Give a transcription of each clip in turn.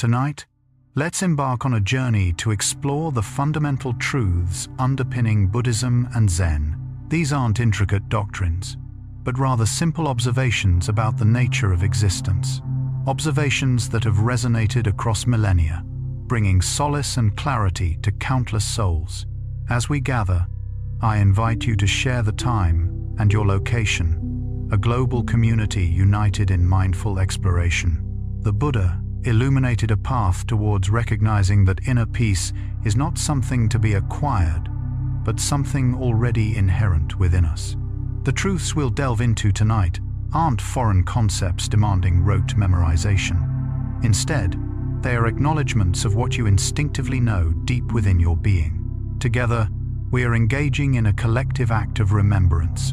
Tonight, let's embark on a journey to explore the fundamental truths underpinning Buddhism and Zen. These aren't intricate doctrines, but rather simple observations about the nature of existence. Observations that have resonated across millennia, bringing solace and clarity to countless souls. As we gather, I invite you to share the time and your location, a global community united in mindful exploration. The Buddha illuminated a path towards recognizing that inner peace is not something to be acquired, but something already inherent within us. The truths we'll delve into tonight aren't foreign concepts demanding rote memorization. Instead, they are acknowledgments of what you instinctively know deep within your being. Together, we are engaging in a collective act of remembrance,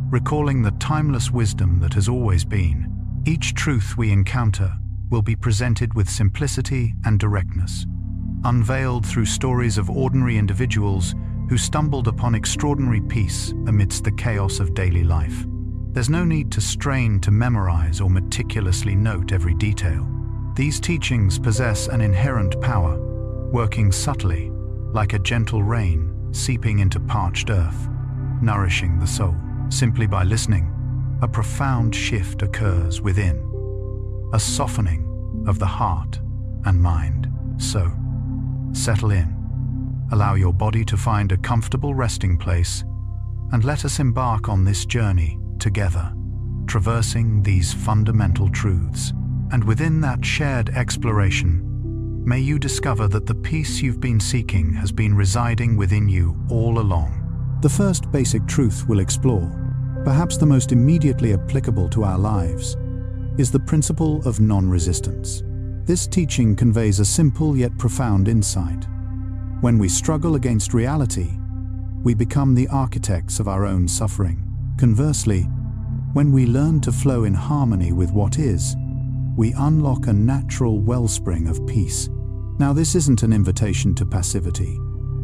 recalling the timeless wisdom that has always been. Each truth we encounter will be presented with simplicity and directness, unveiled through stories of ordinary individuals who stumbled upon extraordinary peace amidst the chaos of daily life. There's no need to strain to memorize or meticulously note every detail. These teachings possess an inherent power, working subtly, like a gentle rain seeping into parched earth, nourishing the soul. Simply by listening, a profound shift occurs within, a softening of the heart and mind. So, settle in, allow your body to find a comfortable resting place, and let us embark on this journey together, traversing these fundamental truths. And within that shared exploration, may you discover that the peace you've been seeking has been residing within you all along. The first basic truth we'll explore, perhaps the most immediately applicable to our lives, is the principle of non-resistance. This teaching conveys a simple yet profound insight. When we struggle against reality, we become the architects of our own suffering. Conversely, when we learn to flow in harmony with what is, we unlock a natural wellspring of peace. Now, this isn't an invitation to passivity,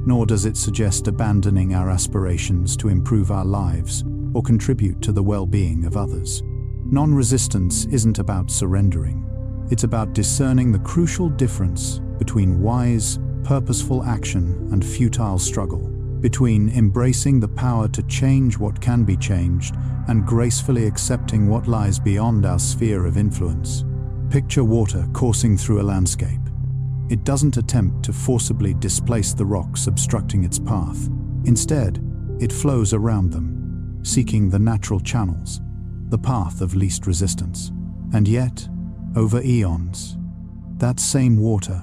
nor does it suggest abandoning our aspirations to improve our lives or contribute to the well-being of others. Non-resistance isn't about surrendering. It's about discerning the crucial difference between wise, purposeful action and futile struggle, between embracing the power to change what can be changed and gracefully accepting what lies beyond our sphere of influence. Picture water coursing through a landscape. It doesn't attempt to forcibly displace the rocks obstructing its path. Instead, it flows around them, seeking the natural channels, the path of least resistance. And yet, over eons, that same water,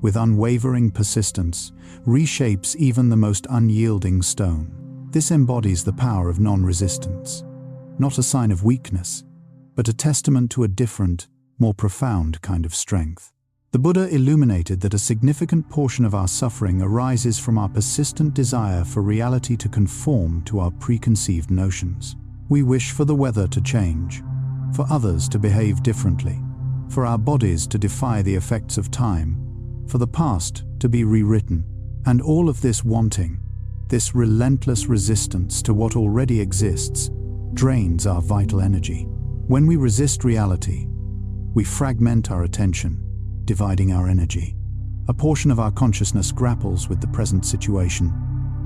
with unwavering persistence, reshapes even the most unyielding stone. This embodies the power of non-resistance, not a sign of weakness, but a testament to a different, more profound kind of strength. The Buddha illuminated that a significant portion of our suffering arises from our persistent desire for reality to conform to our preconceived notions. We wish for the weather to change, for others to behave differently, for our bodies to defy the effects of time, for the past to be rewritten. And all of this wanting, this relentless resistance to what already exists, drains our vital energy. When we resist reality, we fragment our attention, dividing our energy. A portion of our consciousness grapples with the present situation,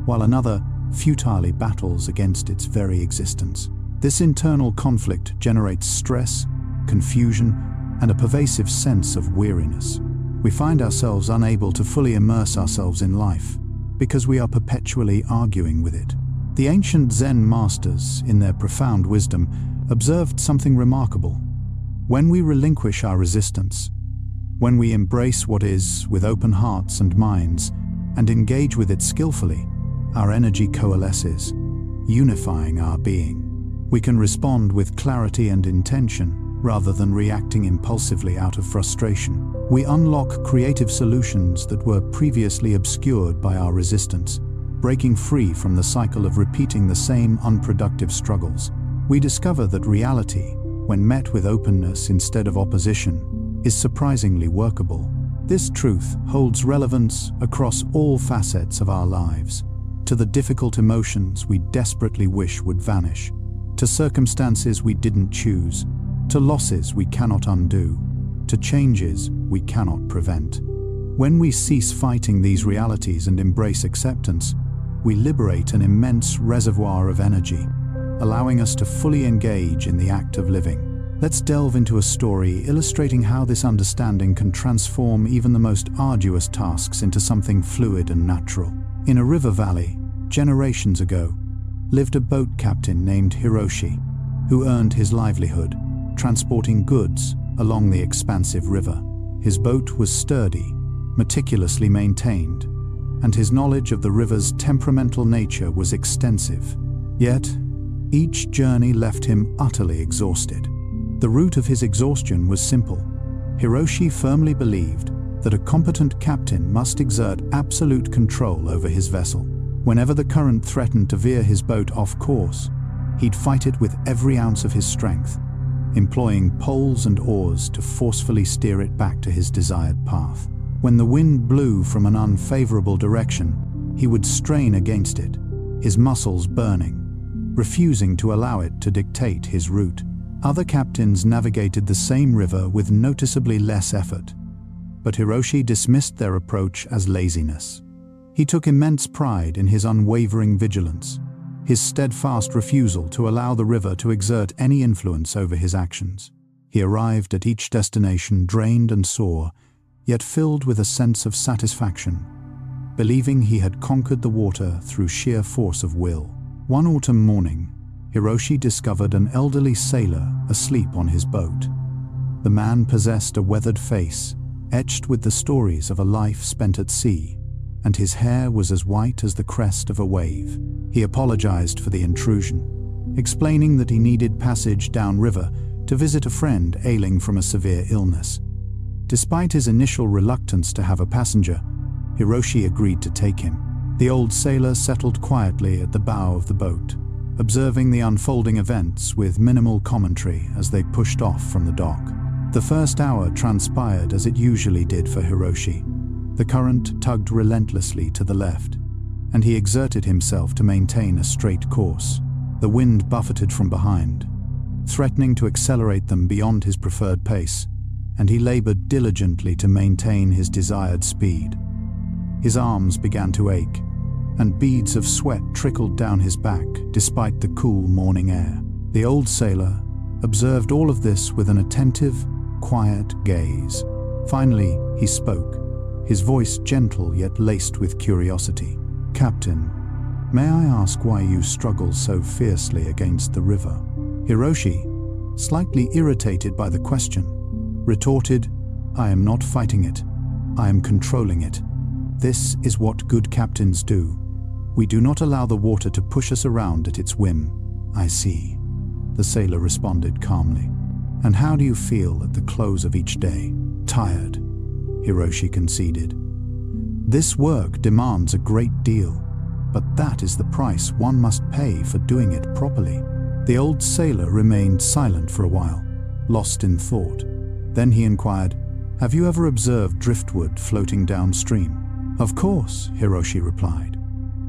while another futilely battles against its very existence. This internal conflict generates stress, confusion, and a pervasive sense of weariness. We find ourselves unable to fully immerse ourselves in life because we are perpetually arguing with it. The ancient Zen masters, in their profound wisdom, observed something remarkable. When we relinquish our resistance, when we embrace what is with open hearts and minds and engage with it skillfully, our energy coalesces, unifying our being. We can respond with clarity and intention rather than reacting impulsively out of frustration. We unlock creative solutions that were previously obscured by our resistance, breaking free from the cycle of repeating the same unproductive struggles. We discover that reality, when met with openness instead of opposition, is surprisingly workable. This truth holds relevance across all facets of our lives, to the difficult emotions we desperately wish would vanish, to circumstances we didn't choose, to losses we cannot undo, to changes we cannot prevent. When we cease fighting these realities and embrace acceptance, we liberate an immense reservoir of energy, allowing us to fully engage in the act of living. Let's delve into a story illustrating how this understanding can transform even the most arduous tasks into something fluid and natural. In a river valley, generations ago, lived a boat captain named Hiroshi, who earned his livelihood transporting goods along the expansive river. His boat was sturdy, meticulously maintained, and his knowledge of the river's temperamental nature was extensive. Yet, each journey left him utterly exhausted. The root of his exhaustion was simple. Hiroshi firmly believed that a competent captain must exert absolute control over his vessel. Whenever the current threatened to veer his boat off course, he'd fight it with every ounce of his strength, employing poles and oars to forcefully steer it back to his desired path. When the wind blew from an unfavorable direction, he would strain against it, his muscles burning, refusing to allow it to dictate his route. Other captains navigated the same river with noticeably less effort, but Hiroshi dismissed their approach as laziness. He took immense pride in his unwavering vigilance, his steadfast refusal to allow the river to exert any influence over his actions. He arrived at each destination drained and sore, yet filled with a sense of satisfaction, believing he had conquered the water through sheer force of will. One autumn morning, Hiroshi discovered an elderly sailor asleep on his boat. The man possessed a weathered face, etched with the stories of a life spent at sea, and his hair was as white as the crest of a wave. He apologized for the intrusion, explaining that he needed passage downriver to visit a friend ailing from a severe illness. Despite his initial reluctance to have a passenger, Hiroshi agreed to take him. The old sailor settled quietly at the bow of the boat, observing the unfolding events with minimal commentary as they pushed off from the dock. The first hour transpired as it usually did for Hiroshi. The current tugged relentlessly to the left, and he exerted himself to maintain a straight course. The wind buffeted from behind, threatening to accelerate them beyond his preferred pace, and he labored diligently to maintain his desired speed. His arms began to ache, and beads of sweat trickled down his back despite the cool morning air. The old sailor observed all of this with an attentive, quiet gaze. Finally, he spoke, his voice gentle yet laced with curiosity. "Captain, may I ask why you struggle so fiercely against the river?" Hiroshi, slightly irritated by the question, retorted, "I am not fighting it. I am controlling it. This is what good captains do. We do not allow the water to push us around at its whim." "I see," the sailor responded calmly. "And how do you feel at the close of each day?" "Tired," Hiroshi conceded. "This work demands a great deal, but that is the price one must pay for doing it properly." The old sailor remained silent for a while, lost in thought. Then he inquired, "Have you ever observed driftwood floating downstream?" "Of course," Hiroshi replied,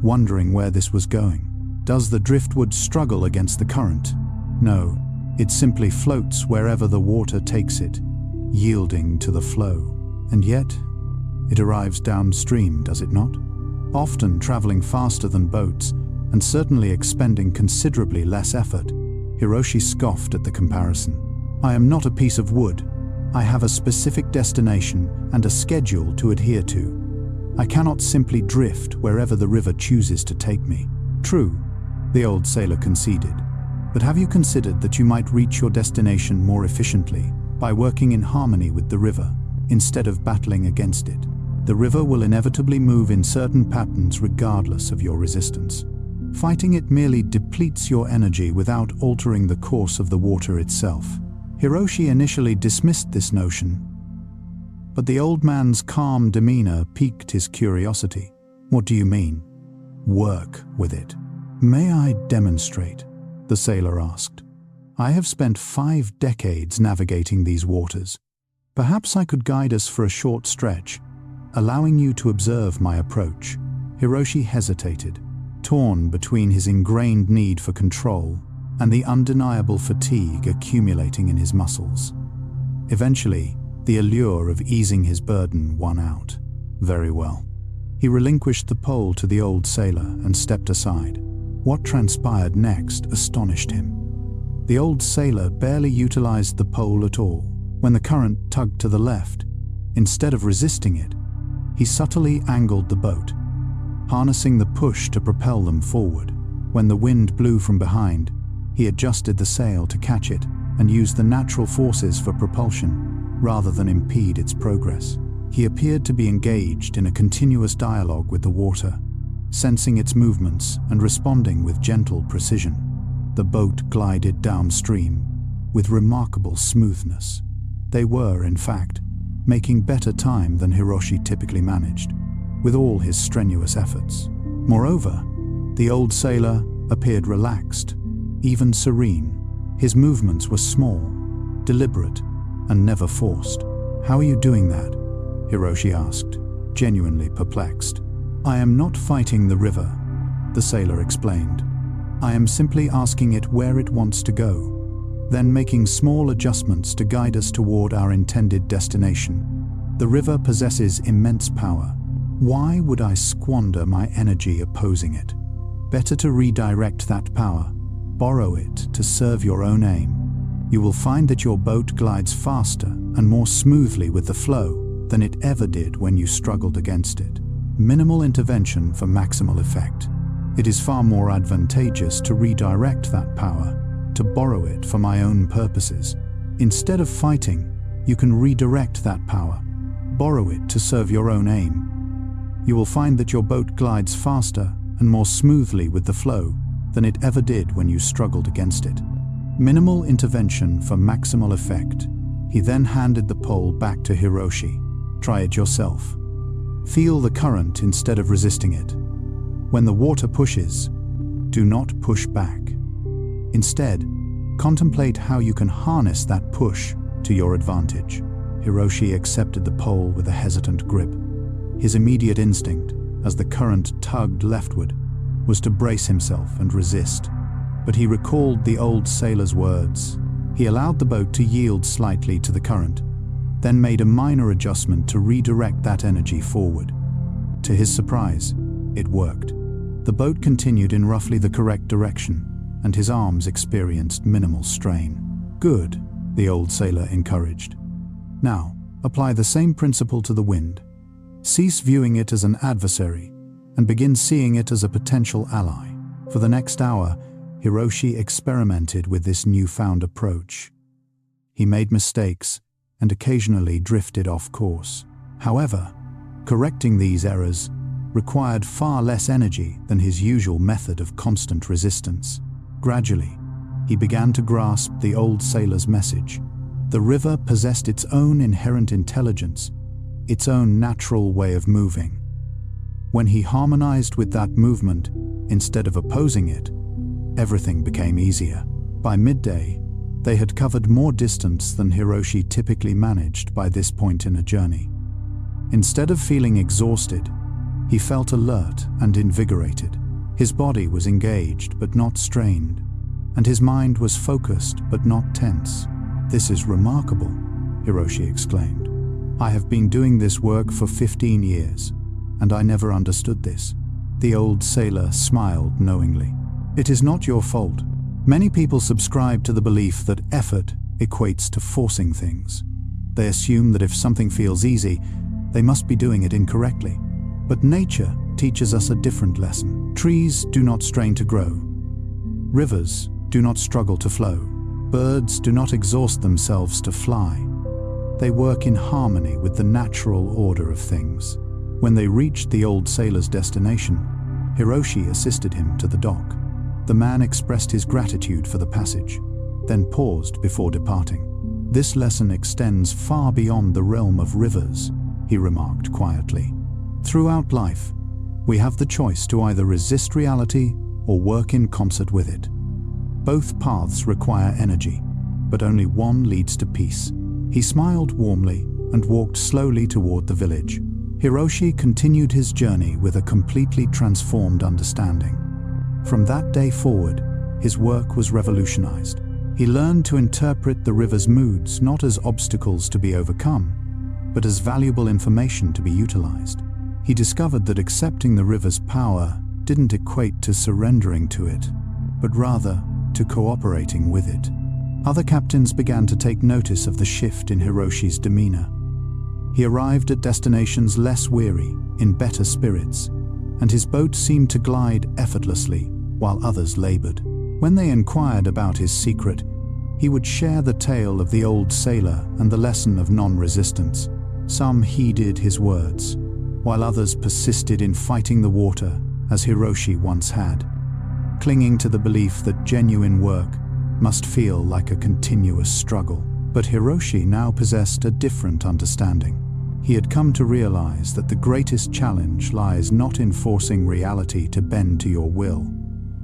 wondering where this was going. "Does the driftwood struggle against the current?" "No, it simply floats wherever the water takes it, yielding to the flow. And yet, it arrives downstream, does it not? Often traveling faster than boats, and certainly expending considerably less effort." Hiroshi scoffed at the comparison. "I am not a piece of wood. I have a specific destination and a schedule to adhere to. I cannot simply drift wherever the river chooses to take me." "True," the old sailor conceded. "But have you considered that you might reach your destination more efficiently by working in harmony with the river, instead of battling against it? The river will inevitably move in certain patterns regardless of your resistance. Fighting it merely depletes your energy without altering the course of the water itself." Hiroshi initially dismissed this notion, but the old man's calm demeanor piqued his curiosity. "What do you mean? Work with it?" "May I demonstrate?" the sailor asked. "I have spent 5 decades navigating these waters. Perhaps I could guide us for a short stretch, allowing you to observe my approach." Hiroshi hesitated, torn between his ingrained need for control and the undeniable fatigue accumulating in his muscles. Eventually, The allure of easing his burden won out. Very well. He relinquished the pole to the old sailor and stepped aside. What transpired next astonished him. The old sailor barely utilized the pole at all. When the current tugged to the left, instead of resisting it, he subtly angled the boat, harnessing the push to propel them forward. When the wind blew from behind, he adjusted the sail to catch it and used the natural forces for propulsion rather than impede its progress. He appeared to be engaged in a continuous dialogue with the water, sensing its movements and responding with gentle precision. The boat glided downstream with remarkable smoothness. They were, in fact, making better time than Hiroshi typically managed, with all his strenuous efforts. Moreover, the old sailor appeared relaxed, even serene. His movements were small, deliberate, and never forced. "How are you doing that?" Hiroshi asked, genuinely perplexed. "I am not fighting the river," the sailor explained. "I am simply asking it where it wants to go, then making small adjustments to guide us toward our intended destination. The river possesses immense power. Why would I squander my energy opposing it? Better to redirect that power, borrow it to serve your own aim. You will find that your boat glides faster and more smoothly with the flow than it ever did when you struggled against it. Minimal intervention for maximal effect. It is far more advantageous to redirect that power, to borrow it for my own purposes. Instead of fighting, you can redirect that power, borrow it to serve your own aim. You will find that your boat glides faster and more smoothly with the flow than it ever did when you struggled against it. Minimal intervention for maximal effect." He then handed the pole back to Hiroshi. "Try it yourself. Feel the current instead of resisting it. When the water pushes, do not push back. Instead, contemplate how you can harness that push to your advantage." Hiroshi accepted the pole with a hesitant grip. His immediate instinct, as the current tugged leftward, was to brace himself and resist. But he recalled the old sailor's words. He allowed the boat to yield slightly to the current, then made a minor adjustment to redirect that energy forward. To his surprise, it worked. The boat continued in roughly the correct direction, and his arms experienced minimal strain. "Good," the old sailor encouraged. "Now, apply the same principle to the wind. Cease viewing it as an adversary and begin seeing it as a potential ally." For the next hour, Hiroshi experimented with this newfound approach. He made mistakes and occasionally drifted off course. However, correcting these errors required far less energy than his usual method of constant resistance. Gradually, he began to grasp the old sailor's message. The river possessed its own inherent intelligence, its own natural way of moving. When he harmonized with that movement, instead of opposing it, everything became easier. By midday, they had covered more distance than Hiroshi typically managed by this point in a journey. Instead of feeling exhausted, he felt alert and invigorated. His body was engaged but not strained, and his mind was focused but not tense. "This is remarkable," Hiroshi exclaimed. "I have been doing this work for 15 years, and I never understood this." The old sailor smiled knowingly. "It is not your fault. Many people subscribe to the belief that effort equates to forcing things. They assume that if something feels easy, they must be doing it incorrectly. But nature teaches us a different lesson. Trees do not strain to grow. Rivers do not struggle to flow. Birds do not exhaust themselves to fly. They work in harmony with the natural order of things." When they reached the old sailor's destination, Hiroshi assisted him to the dock. The man expressed his gratitude for the passage, then paused before departing. "This lesson extends far beyond the realm of rivers," he remarked quietly. "Throughout life, we have the choice to either resist reality or work in concert with it. Both paths require energy, but only one leads to peace." He smiled warmly and walked slowly toward the village. Hiroshi continued his journey with a completely transformed understanding. From that day forward, his work was revolutionized. He learned to interpret the river's moods not as obstacles to be overcome, but as valuable information to be utilized. He discovered that accepting the river's power didn't equate to surrendering to it, but rather to cooperating with it. Other captains began to take notice of the shift in Hiroshi's demeanor. He arrived at destinations less weary, in better spirits, and his boat seemed to glide effortlessly while others labored. When they inquired about his secret, he would share the tale of the old sailor and the lesson of non-resistance. Some heeded his words, while others persisted in fighting the water as Hiroshi once had, clinging to the belief that genuine work must feel like a continuous struggle. But Hiroshi now possessed a different understanding. He had come to realize that the greatest challenge lies not in forcing reality to bend to your will,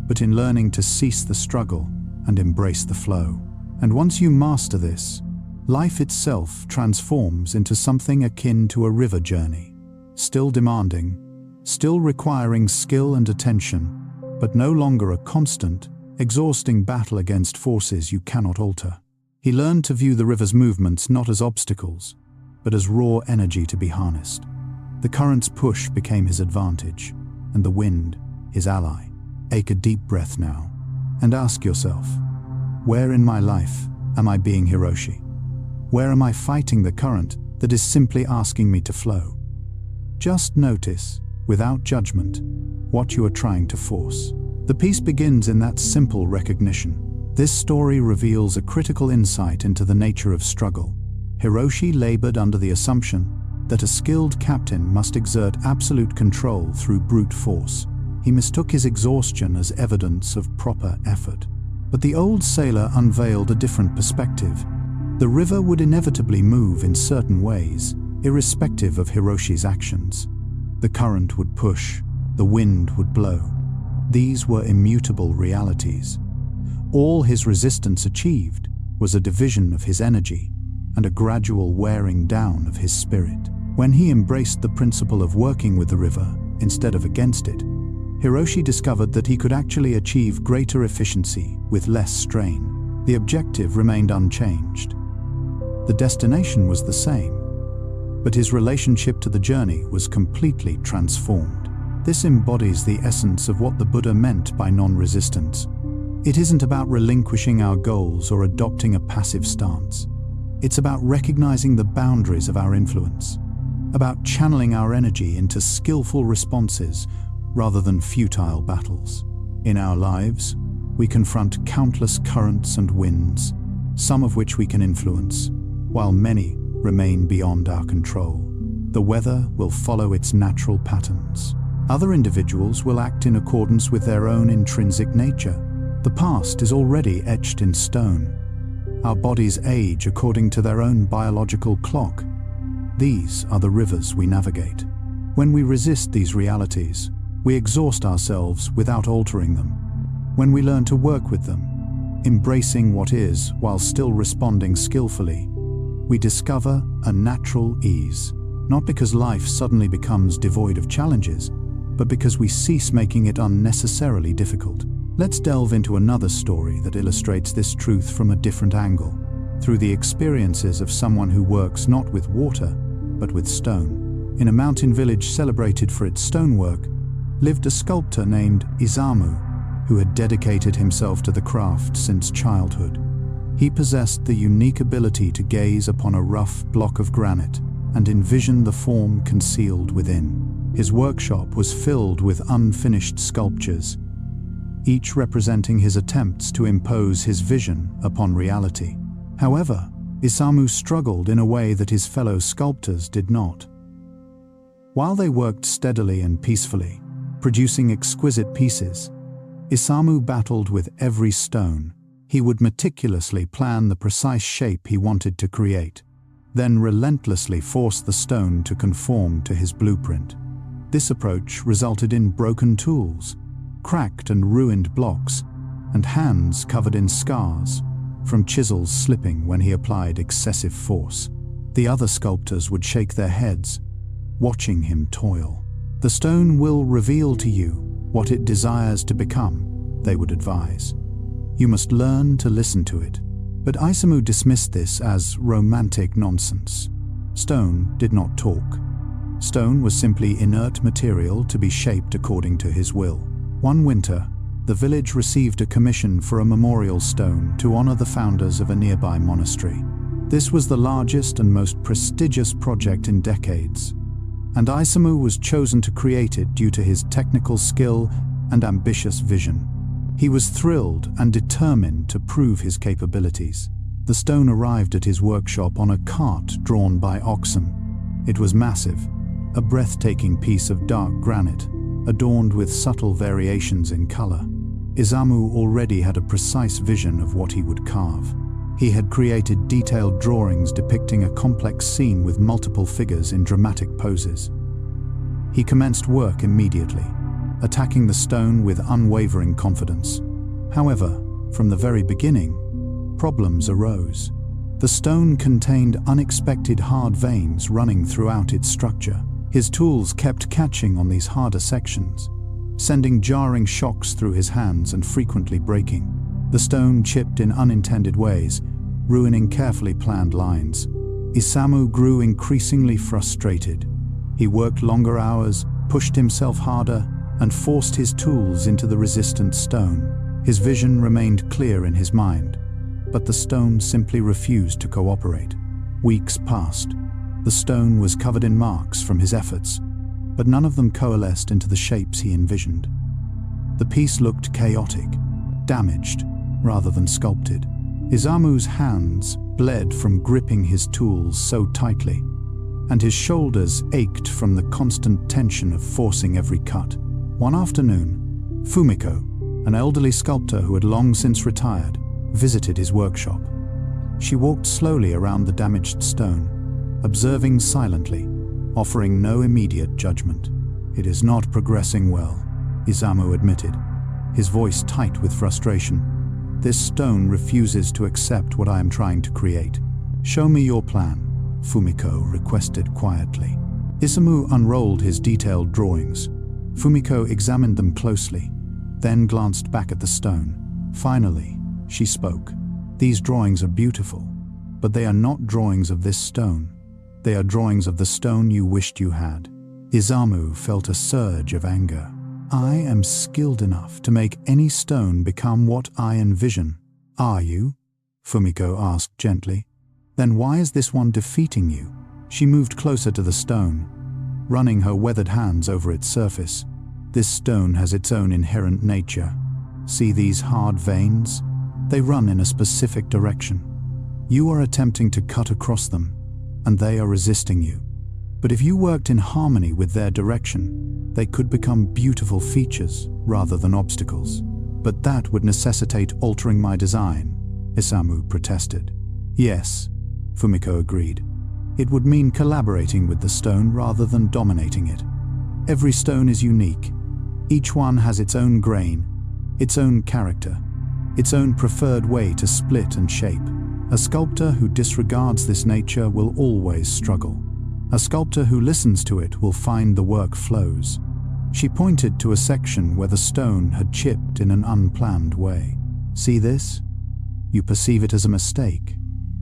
but in learning to cease the struggle and embrace the flow. And once you master this, life itself transforms into something akin to a river journey, still demanding, still requiring skill and attention, but no longer a constant, exhausting battle against forces you cannot alter. He learned to view the river's movements not as obstacles, but as raw energy to be harnessed. The current's push became his advantage, and the wind, his ally. Take a deep breath now, and ask yourself, where in my life am I being Hiroshi? Where am I fighting the current that is simply asking me to flow? Just notice, without judgment, what you are trying to force. The piece begins in that simple recognition. This story reveals a critical insight into the nature of struggle. Hiroshi labored under the assumption that a skilled captain must exert absolute control through brute force. He mistook his exhaustion as evidence of proper effort. But the old sailor unveiled a different perspective. The river would inevitably move in certain ways, irrespective of Hiroshi's actions. The current would push, the wind would blow. These were immutable realities. All his resistance achieved was a division of his energy and a gradual wearing down of his spirit. When he embraced the principle of working with the river instead of against it, Hiroshi discovered that he could actually achieve greater efficiency with less strain. The objective remained unchanged. The destination was the same, but his relationship to the journey was completely transformed. This embodies the essence of what the Buddha meant by non-resistance. It isn't about relinquishing our goals or adopting a passive stance. It's about recognizing the boundaries of our influence, about channeling our energy into skillful responses rather than futile battles. In our lives, we confront countless currents and winds, some of which we can influence, while many remain beyond our control. The weather will follow its natural patterns. Other individuals will act in accordance with their own intrinsic nature. The past is already etched in stone. Our bodies age according to their own biological clock. These are the rivers we navigate. When we resist these realities, we exhaust ourselves without altering them. When we learn to work with them, embracing what is while still responding skillfully, we discover a natural ease, not because life suddenly becomes devoid of challenges, but because we cease making it unnecessarily difficult. Let's delve into another story that illustrates this truth from a different angle, through the experiences of someone who works not with water, but with stone. In a mountain village celebrated for its stonework, lived a sculptor named Isamu, who had dedicated himself to the craft since childhood. He possessed the unique ability to gaze upon a rough block of granite and envision the form concealed within. His workshop was filled with unfinished sculptures, each representing his attempts to impose his vision upon reality. However, Isamu struggled in a way that his fellow sculptors did not. While they worked steadily and peacefully, producing exquisite pieces, Isamu battled with every stone. He would meticulously plan the precise shape he wanted to create, then relentlessly force the stone to conform to his blueprint. This approach resulted in broken tools, cracked and ruined blocks, and hands covered in scars from chisels slipping when he applied excessive force. The other sculptors would shake their heads, watching him toil. "The stone will reveal to you what it desires to become," they would advise. "You must learn to listen to it." But Isamu dismissed this as romantic nonsense. Stone did not talk. Stone was simply inert material to be shaped according to his will. One winter, the village received a commission for a memorial stone to honor the founders of a nearby monastery. This was the largest and most prestigious project in decades, and Isamu was chosen to create it due to his technical skill and ambitious vision. He was thrilled and determined to prove his capabilities. The stone arrived at his workshop on a cart drawn by oxen. It was massive, a breathtaking piece of dark granite, adorned with subtle variations in color. Isamu already had a precise vision of what he would carve. He had created detailed drawings depicting a complex scene with multiple figures in dramatic poses. He commenced work immediately, attacking the stone with unwavering confidence. However, from the very beginning, problems arose. The stone contained unexpected hard veins running throughout its structure. His tools kept catching on these harder sections, sending jarring shocks through his hands and frequently breaking. The stone chipped in unintended ways, ruining carefully planned lines. Isamu grew increasingly frustrated. He worked longer hours, pushed himself harder, and forced his tools into the resistant stone. His vision remained clear in his mind, but the stone simply refused to cooperate. Weeks passed. The stone was covered in marks from his efforts, but none of them coalesced into the shapes he envisioned. The piece looked chaotic, damaged, rather than sculpted. Isamu's hands bled from gripping his tools so tightly, and his shoulders ached from the constant tension of forcing every cut. One afternoon, Fumiko, an elderly sculptor who had long since retired, visited his workshop. She walked slowly around the damaged stone, observing silently, offering no immediate judgment. "It is not progressing well," Isamu admitted, his voice tight with frustration. "This stone refuses to accept what I am trying to create. Show me your plan," Fumiko requested quietly. Isamu unrolled his detailed drawings. Fumiko examined them closely, then glanced back at the stone. Finally, she spoke. "These drawings are beautiful, but they are not drawings of this stone. They are drawings of the stone you wished you had." Isamu felt a surge of anger. "I am skilled enough to make any stone become what I envision." "Are you?" Fumiko asked gently. "Then why is this one defeating you?" She moved closer to the stone, running her weathered hands over its surface. "This stone has its own inherent nature. See these hard veins? They run in a specific direction. You are attempting to cut across them, and they are resisting you. But if you worked in harmony with their direction, they could become beautiful features rather than obstacles." "But that would necessitate altering my design," Isamu protested. "Yes," Fumiko agreed. "It would mean collaborating with the stone rather than dominating it. Every stone is unique. Each one has its own grain, its own character, its own preferred way to split and shape. A sculptor who disregards this nature will always struggle. A sculptor who listens to it will find the work flows." She pointed to a section where the stone had chipped in an unplanned way. "See this? You perceive it as a mistake,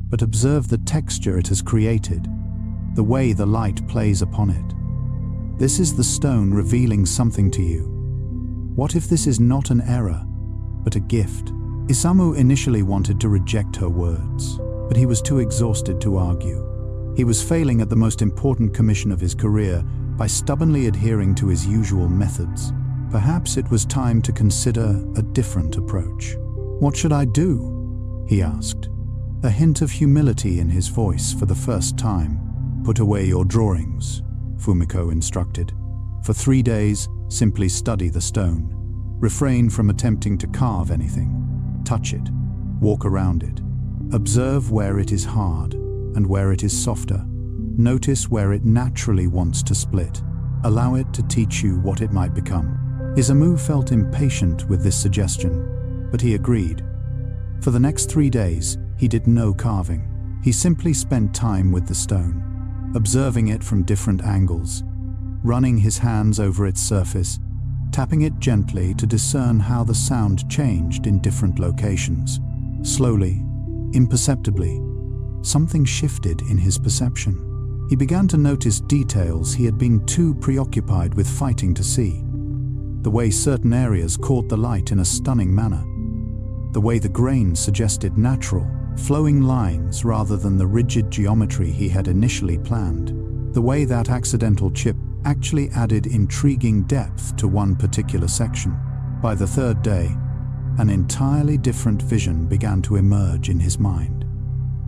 but observe the texture it has created, the way the light plays upon it. This is the stone revealing something to you. What if this is not an error, but a gift?" Isamu initially wanted to reject her words, but he was too exhausted to argue. He was failing at the most important commission of his career by stubbornly adhering to his usual methods. Perhaps it was time to consider a different approach. "What should I do?" he asked, a hint of humility in his voice for the first time. "Put away your drawings," Fumiko instructed. "For 3 days, simply study the stone. Refrain from attempting to carve anything. Touch it, walk around it. Observe where it is hard and where it is softer. Notice where it naturally wants to split. Allow it to teach you what it might become." Isamu felt impatient with this suggestion, but he agreed. For the next 3 days, he did no carving. He simply spent time with the stone, observing it from different angles, running his hands over its surface, tapping it gently to discern how the sound changed in different locations. Slowly, imperceptibly, something shifted in his perception. He began to notice details he had been too preoccupied with fighting to see. The way certain areas caught the light in a stunning manner. The way the grain suggested natural, flowing lines rather than the rigid geometry he had initially planned. The way that accidental chip actually added intriguing depth to one particular section. By the third day, an entirely different vision began to emerge in his mind.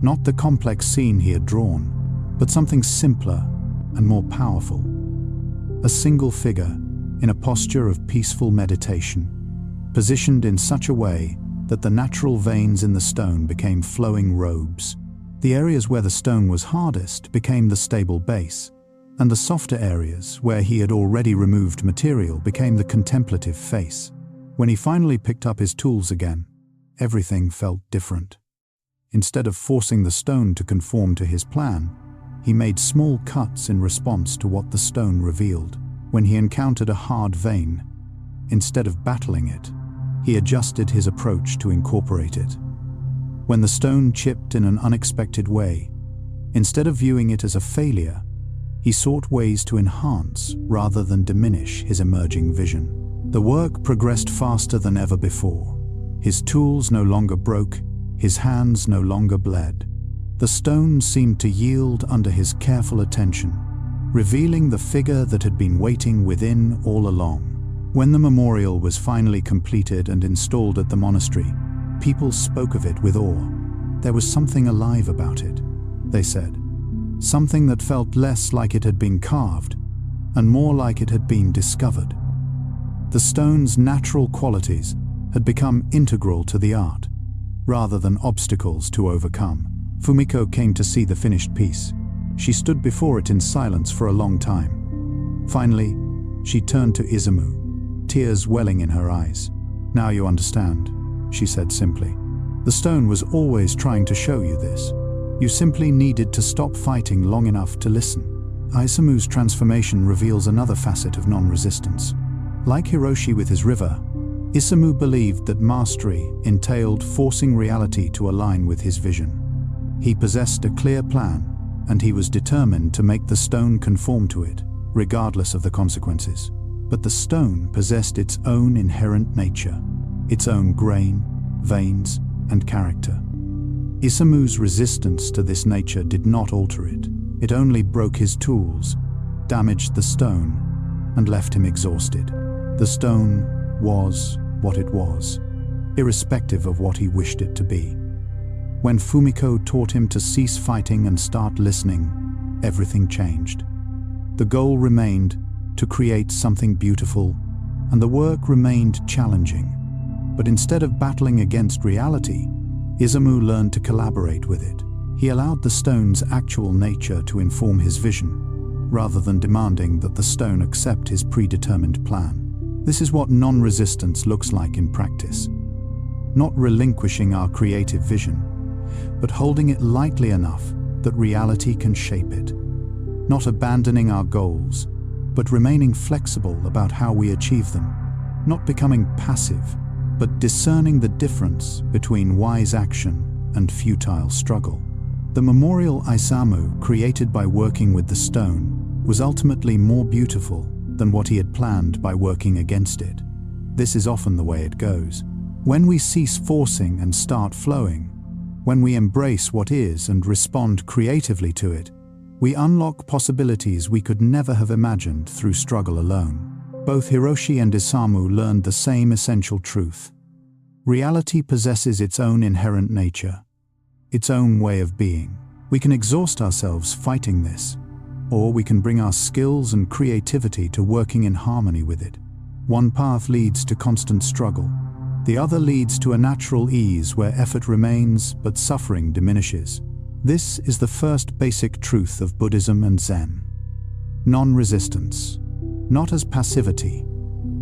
Not the complex scene he had drawn, but something simpler and more powerful. A single figure in a posture of peaceful meditation, positioned in such a way that the natural veins in the stone became flowing robes. The areas where the stone was hardest became the stable base, and the softer areas where he had already removed material became the contemplative face. When he finally picked up his tools again, everything felt different. Instead of forcing the stone to conform to his plan, he made small cuts in response to what the stone revealed. When he encountered a hard vein, instead of battling it, he adjusted his approach to incorporate it. When the stone chipped in an unexpected way, instead of viewing it as a failure, he sought ways to enhance rather than diminish his emerging vision. The work progressed faster than ever before. His tools no longer broke, his hands no longer bled. The stone seemed to yield under his careful attention, revealing the figure that had been waiting within all along. When the memorial was finally completed and installed at the monastery, people spoke of it with awe. There was something alive about it, they said. Something that felt less like it had been carved and more like it had been discovered. The stone's natural qualities had become integral to the art, rather than obstacles to overcome. Fumiko came to see the finished piece. She stood before it in silence for a long time. Finally, she turned to Izumu, tears welling in her eyes. "Now you understand," she said simply. "The stone was always trying to show you this. You simply needed to stop fighting long enough to listen." Izumu's transformation reveals another facet of non-resistance. Like Hiroshi with his river, Izumu believed that mastery entailed forcing reality to align with his vision. He possessed a clear plan, and he was determined to make the stone conform to it, regardless of the consequences. But the stone possessed its own inherent nature, its own grain, veins, and character. Izumu's resistance to this nature did not alter it. It only broke his tools, damaged the stone, and left him exhausted. The stone was what it was, irrespective of what he wished it to be. When Fumiko taught him to cease fighting and start listening, everything changed. The goal remained to create something beautiful, and the work remained challenging. But instead of battling against reality, Izumu learned to collaborate with it. He allowed the stone's actual nature to inform his vision, rather than demanding that the stone accept his predetermined plan. This is what non-resistance looks like in practice. Not relinquishing our creative vision, but holding it lightly enough that reality can shape it. Not abandoning our goals, but remaining flexible about how we achieve them. Not becoming passive, but discerning the difference between wise action and futile struggle. The memorial Isamu, created by working with the stone, was ultimately more beautiful than what he had planned by working against it. This is often the way it goes. When we cease forcing and start flowing, when we embrace what is and respond creatively to it, we unlock possibilities we could never have imagined through struggle alone. Both Hiroshi and Isamu learned the same essential truth. Reality possesses its own inherent nature, its own way of being. We can exhaust ourselves fighting this, or we can bring our skills and creativity to working in harmony with it. One path leads to constant struggle. The other leads to a natural ease where effort remains but suffering diminishes. This is the first basic truth of Buddhism and Zen. Non-resistance, not as passivity,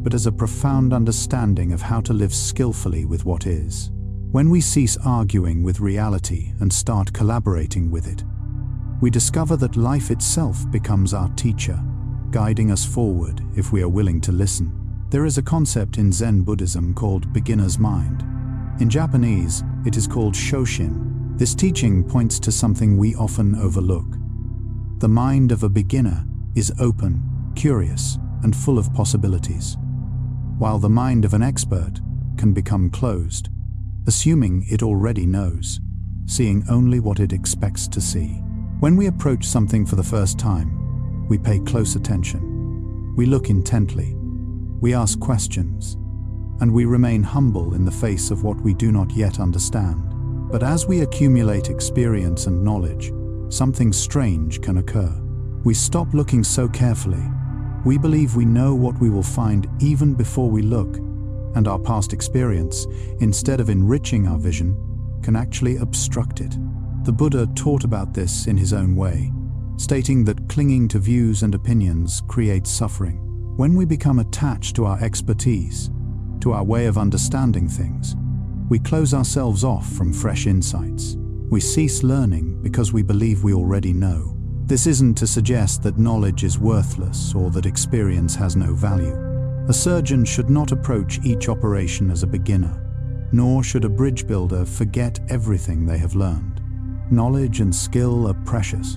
but as a profound understanding of how to live skillfully with what is. When we cease arguing with reality and start collaborating with it, we discover that life itself becomes our teacher, guiding us forward if we are willing to listen. There is a concept in Zen Buddhism called beginner's mind. In Japanese, it is called Shoshin. This teaching points to something we often overlook: The mind of a beginner is open, curious, and full of possibilities, while the mind of an expert can become closed, assuming it already knows, seeing only what it expects to see. When we approach something for the first time, we pay close attention. We look intently. We ask questions. And we remain humble in the face of what we do not yet understand. But as we accumulate experience and knowledge, something strange can occur. We stop looking so carefully. We believe we know what we will find even before we look, and our past experience, instead of enriching our vision, can actually obstruct it. The Buddha taught about this in his own way, stating that clinging to views and opinions creates suffering. When we become attached to our expertise, to our way of understanding things, we close ourselves off from fresh insights. We cease learning because we believe we already know. This isn't to suggest that knowledge is worthless or that experience has no value. A surgeon should not approach each operation as a beginner, nor should a bridge builder forget everything they have learned. Knowledge and skill are precious,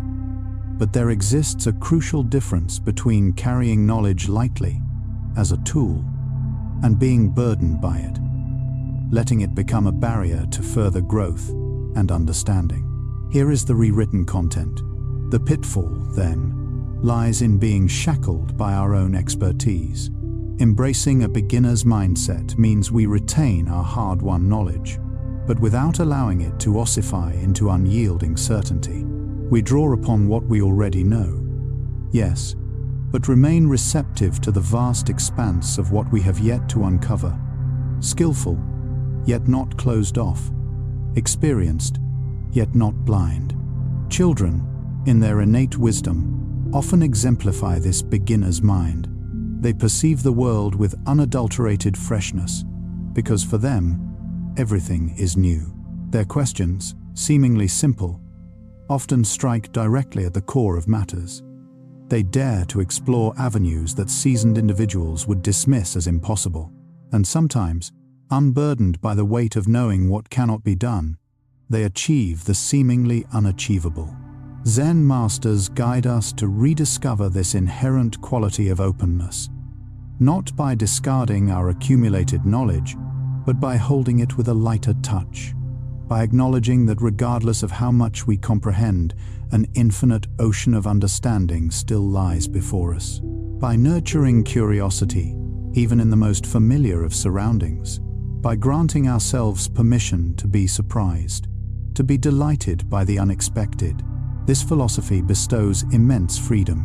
but there exists a crucial difference between carrying knowledge lightly, as a tool, and being burdened by it, letting it become a barrier to further growth and understanding. Here is the rewritten content. The pitfall, then, lies in being shackled by our own expertise. Embracing a beginner's mindset means we retain our hard-won knowledge, but without allowing it to ossify into unyielding certainty. We draw upon what we already know, yes, but remain receptive to the vast expanse of what we have yet to uncover. Skillful, yet not closed off. Experienced, yet not blind. Children, in their innate wisdom, often exemplify this beginner's mind. They perceive the world with unadulterated freshness, because for them, everything is new. Their questions, seemingly simple, often strike directly at the core of matters. They dare to explore avenues that seasoned individuals would dismiss as impossible, and sometimes, unburdened by the weight of knowing what cannot be done, they achieve the seemingly unachievable. Zen masters guide us to rediscover this inherent quality of openness, not by discarding our accumulated knowledge, but by holding it with a lighter touch, by acknowledging that regardless of how much we comprehend, an infinite ocean of understanding still lies before us. By nurturing curiosity, even in the most familiar of surroundings, by granting ourselves permission to be surprised, to be delighted by the unexpected, this philosophy bestows immense freedom.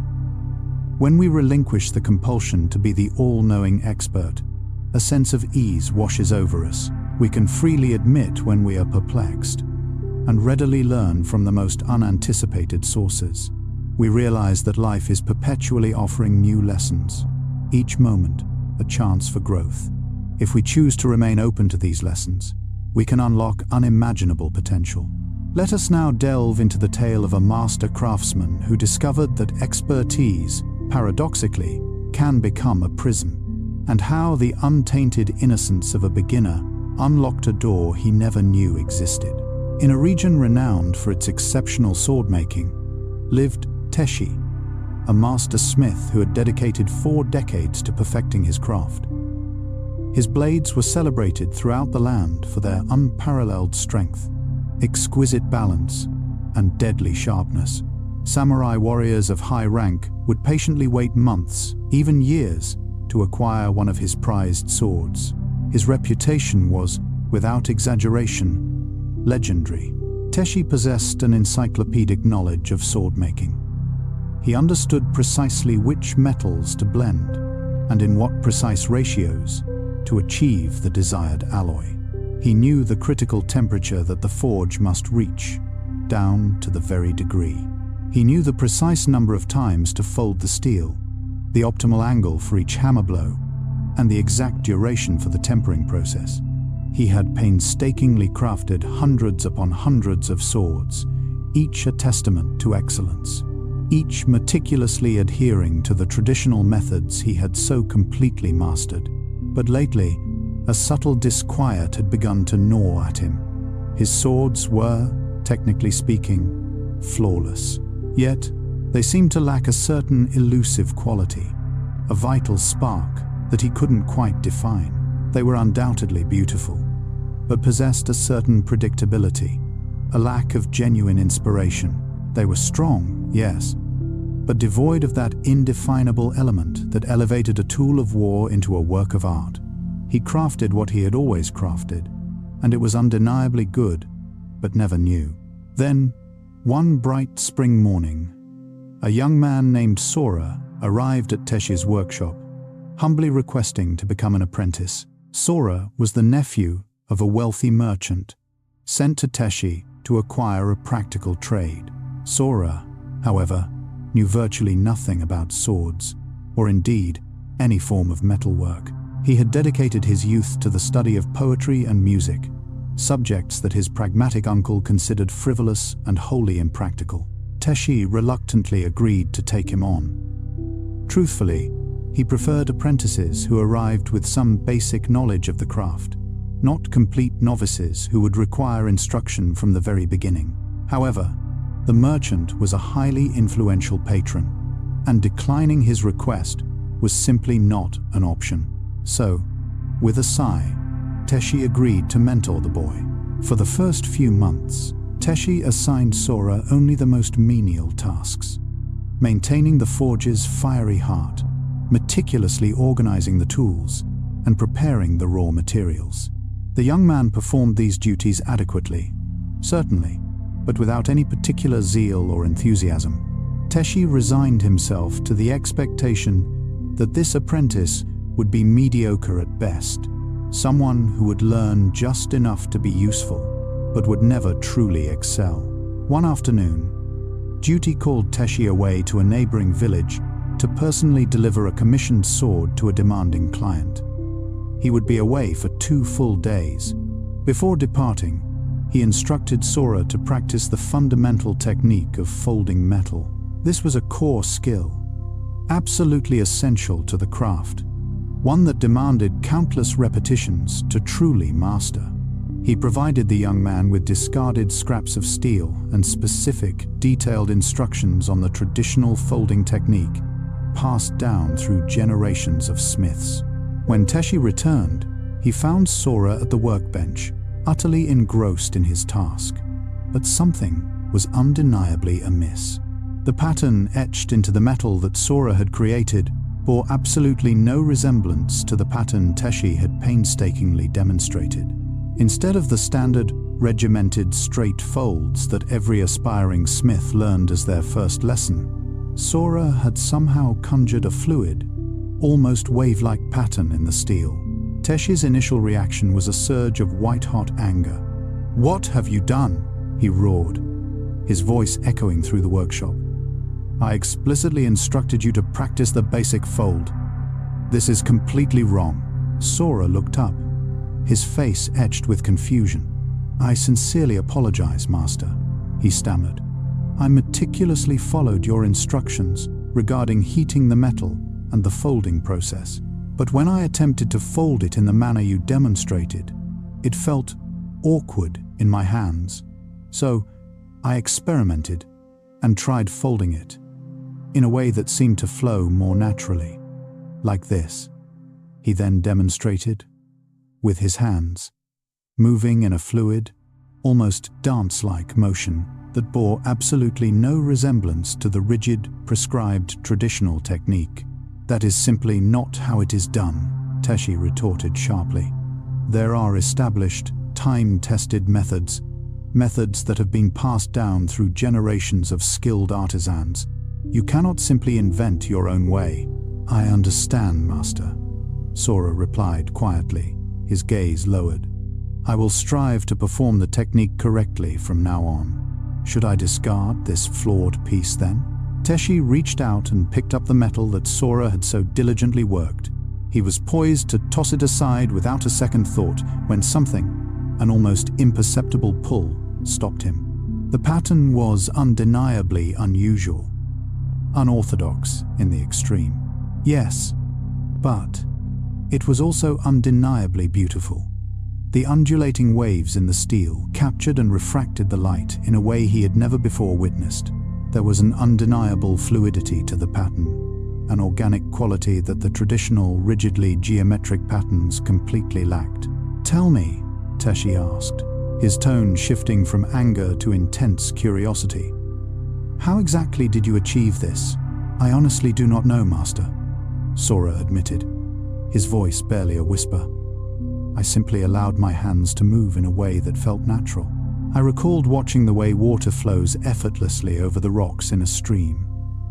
When we relinquish the compulsion to be the all-knowing expert, a sense of ease washes over us. We can freely admit when we are perplexed, and readily learn from the most unanticipated sources. We realize that life is perpetually offering new lessons, each moment a chance for growth. If we choose to remain open to these lessons, we can unlock unimaginable potential. Let us now delve into the tale of a master craftsman who discovered that expertise, paradoxically, can become a prison, and how the untainted innocence of a beginner unlocked a door he never knew existed. In a region renowned for its exceptional sword-making, lived Teshi, a master smith who had dedicated 4 decades to perfecting his craft. His blades were celebrated throughout the land for their unparalleled strength, exquisite balance, and deadly sharpness. Samurai warriors of high rank would patiently wait months, even years, to acquire one of his prized swords. His reputation was, without exaggeration, legendary. Teshi possessed an encyclopedic knowledge of sword-making. He understood precisely which metals to blend, and in what precise ratios, to achieve the desired alloy. He knew the critical temperature that the forge must reach, down to the very degree. He knew the precise number of times to fold the steel, the optimal angle for each hammer blow, and the exact duration for the tempering process. He had painstakingly crafted hundreds upon hundreds of swords, each a testament to excellence, each meticulously adhering to the traditional methods he had so completely mastered. But lately, a subtle disquiet had begun to gnaw at him. His swords were, technically speaking, flawless. Yet, They seemed to lack a certain elusive quality, a vital spark that he couldn't quite define. They were undoubtedly beautiful, but possessed a certain predictability, a lack of genuine inspiration. They were strong, yes, but devoid of that indefinable element that elevated a tool of war into a work of art. He crafted what he had always crafted, and it was undeniably good, but never new. Then, one bright spring morning, a young man named Sora arrived at Teshi's workshop, humbly requesting to become an apprentice. Sora was the nephew of a wealthy merchant, sent to Teshi to acquire a practical trade. Sora, however, knew virtually nothing about swords, or indeed any form of metalwork. He had dedicated his youth to the study of poetry and music, subjects that his pragmatic uncle considered frivolous and wholly impractical. Teshi reluctantly agreed to take him on. Truthfully, he preferred apprentices who arrived with some basic knowledge of the craft, not complete novices who would require instruction from the very beginning. However, the merchant was a highly influential patron, and declining his request was simply not an option. So, with a sigh, Teshi agreed to mentor the boy. For the first few months, Teshi assigned Sora only the most menial tasks, maintaining the forge's fiery heart, meticulously organizing the tools, and preparing the raw materials. The young man performed these duties adequately, certainly, but without any particular zeal or enthusiasm. Teshi resigned himself to the expectation that this apprentice would be mediocre at best, someone who would learn just enough to be useful, but would never truly excel. One afternoon, duty called Teshi away to a neighboring village to personally deliver a commissioned sword to a demanding client. He would be away for 2 full days. Before departing, he instructed Sora to practice the fundamental technique of folding metal. This was a core skill, absolutely essential to the craft, one that demanded countless repetitions to truly master. He provided the young man with discarded scraps of steel and specific, detailed instructions on the traditional folding technique passed down through generations of smiths. When Teshi returned, he found Sora at the workbench, utterly engrossed in his task. But something was undeniably amiss. The pattern etched into the metal that Sora had created bore absolutely no resemblance to the pattern Teshi had painstakingly demonstrated. Instead of the standard, regimented straight folds that every aspiring smith learned as their first lesson, Sora had somehow conjured a fluid, almost wave-like pattern in the steel. Teshi's initial reaction was a surge of white-hot anger. "What have you done?" he roared, his voice echoing through the workshop. "I explicitly instructed you to practice the basic fold. This is completely wrong." Sora looked up, his face etched with confusion. "I sincerely apologize, Master," he stammered. "I meticulously followed your instructions regarding heating the metal and the folding process. But when I attempted to fold it in the manner you demonstrated, it felt awkward in my hands. So I experimented and tried folding it in a way that seemed to flow more naturally, like this." He then demonstrated, with his hands, moving in a fluid, almost dance-like motion that bore absolutely no resemblance to the rigid, prescribed traditional technique. "That is simply not how it is done," Teshi retorted sharply. "There are established, time-tested methods that have been passed down through generations of skilled artisans. You cannot simply invent your own way." "I understand, Master," Sora replied quietly, his gaze lowered. "I will strive to perform the technique correctly from now on. Should I discard this flawed piece then?" Teshi reached out and picked up the metal that Sora had so diligently worked. He was poised to toss it aside without a second thought when something, an almost imperceptible pull, stopped him. The pattern was undeniably unusual, unorthodox in the extreme. Yes, but it was also undeniably beautiful. The undulating waves in the steel captured and refracted the light in a way he had never before witnessed. There was an undeniable fluidity to the pattern, an organic quality that the traditional, rigidly geometric patterns completely lacked. "Tell me," Teshi asked, his tone shifting from anger to intense curiosity. "How exactly did you achieve this?" "I honestly do not know, Master," Sora admitted, his voice barely a whisper. "I simply allowed my hands to move in a way that felt natural. I recalled watching the way water flows effortlessly over the rocks in a stream,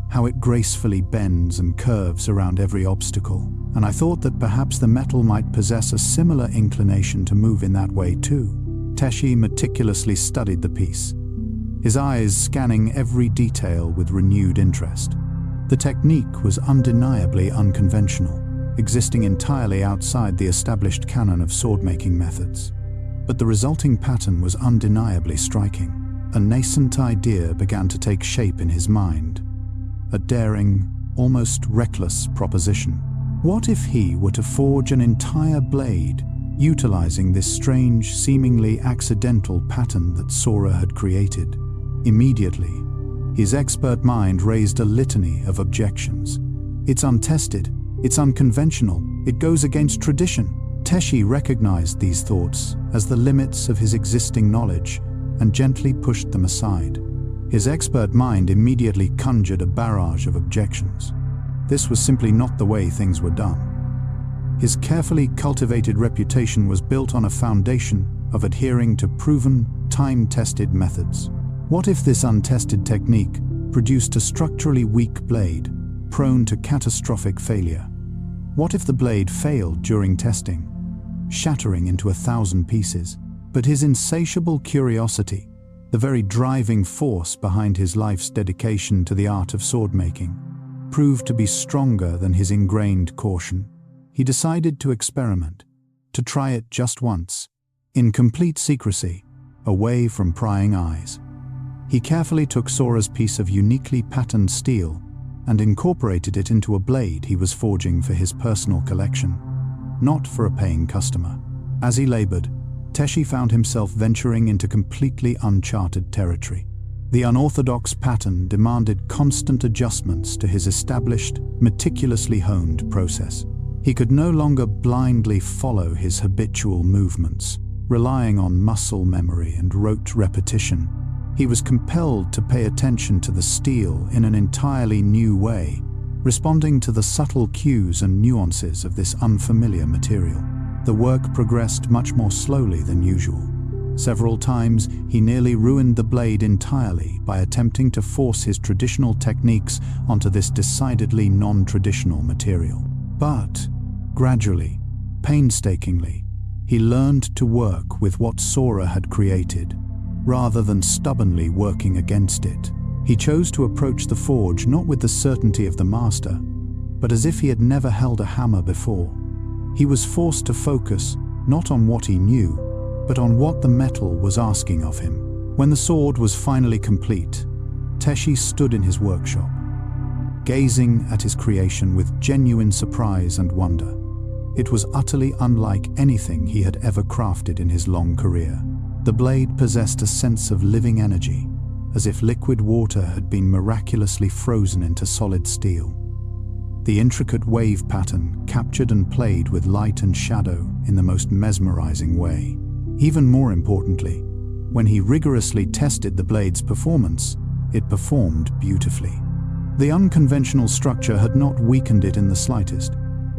how it gracefully bends and curves around every obstacle, and I thought that perhaps the metal might possess a similar inclination to move in that way too." Teshi meticulously studied the piece, his eyes scanning every detail with renewed interest. The technique was undeniably unconventional, existing entirely outside the established canon of sword-making methods. But the resulting pattern was undeniably striking. A nascent idea began to take shape in his mind, a daring, almost reckless proposition. What if he were to forge an entire blade, utilizing this strange, seemingly accidental pattern that Sora had created? Immediately, his expert mind raised a litany of objections. "It's untested, it's unconventional, it goes against tradition." Teshi recognized these thoughts as the limits of his existing knowledge and gently pushed them aside. His expert mind immediately conjured a barrage of objections. This was simply not the way things were done. His carefully cultivated reputation was built on a foundation of adhering to proven, time-tested methods. What if this untested technique produced a structurally weak blade, prone to catastrophic failure? What if the blade failed during testing, shattering into 1,000 pieces? But his insatiable curiosity, the very driving force behind his life's dedication to the art of sword-making, proved to be stronger than his ingrained caution. He decided to experiment, to try it just once, in complete secrecy, away from prying eyes. He carefully took Sora's piece of uniquely patterned steel and incorporated it into a blade he was forging for his personal collection, not for a paying customer. As he labored, Teshi found himself venturing into completely uncharted territory. The unorthodox pattern demanded constant adjustments to his established, meticulously honed process. He could no longer blindly follow his habitual movements, relying on muscle memory and rote repetition. He was compelled to pay attention to the steel in an entirely new way, responding to the subtle cues and nuances of this unfamiliar material. The work progressed much more slowly than usual. Several times, he nearly ruined the blade entirely by attempting to force his traditional techniques onto this decidedly non-traditional material. But, gradually, painstakingly, he learned to work with what Sora had created, rather than stubbornly working against it. He chose to approach the forge not with the certainty of the master, but as if he had never held a hammer before. He was forced to focus not on what he knew, but on what the metal was asking of him. When the sword was finally complete, Teshi stood in his workshop, gazing at his creation with genuine surprise and wonder. It was utterly unlike anything he had ever crafted in his long career. The blade possessed a sense of living energy, as if liquid water had been miraculously frozen into solid steel. The intricate wave pattern captured and played with light and shadow in the most mesmerizing way. Even more importantly, when he rigorously tested the blade's performance, it performed beautifully. The unconventional structure had not weakened it in the slightest.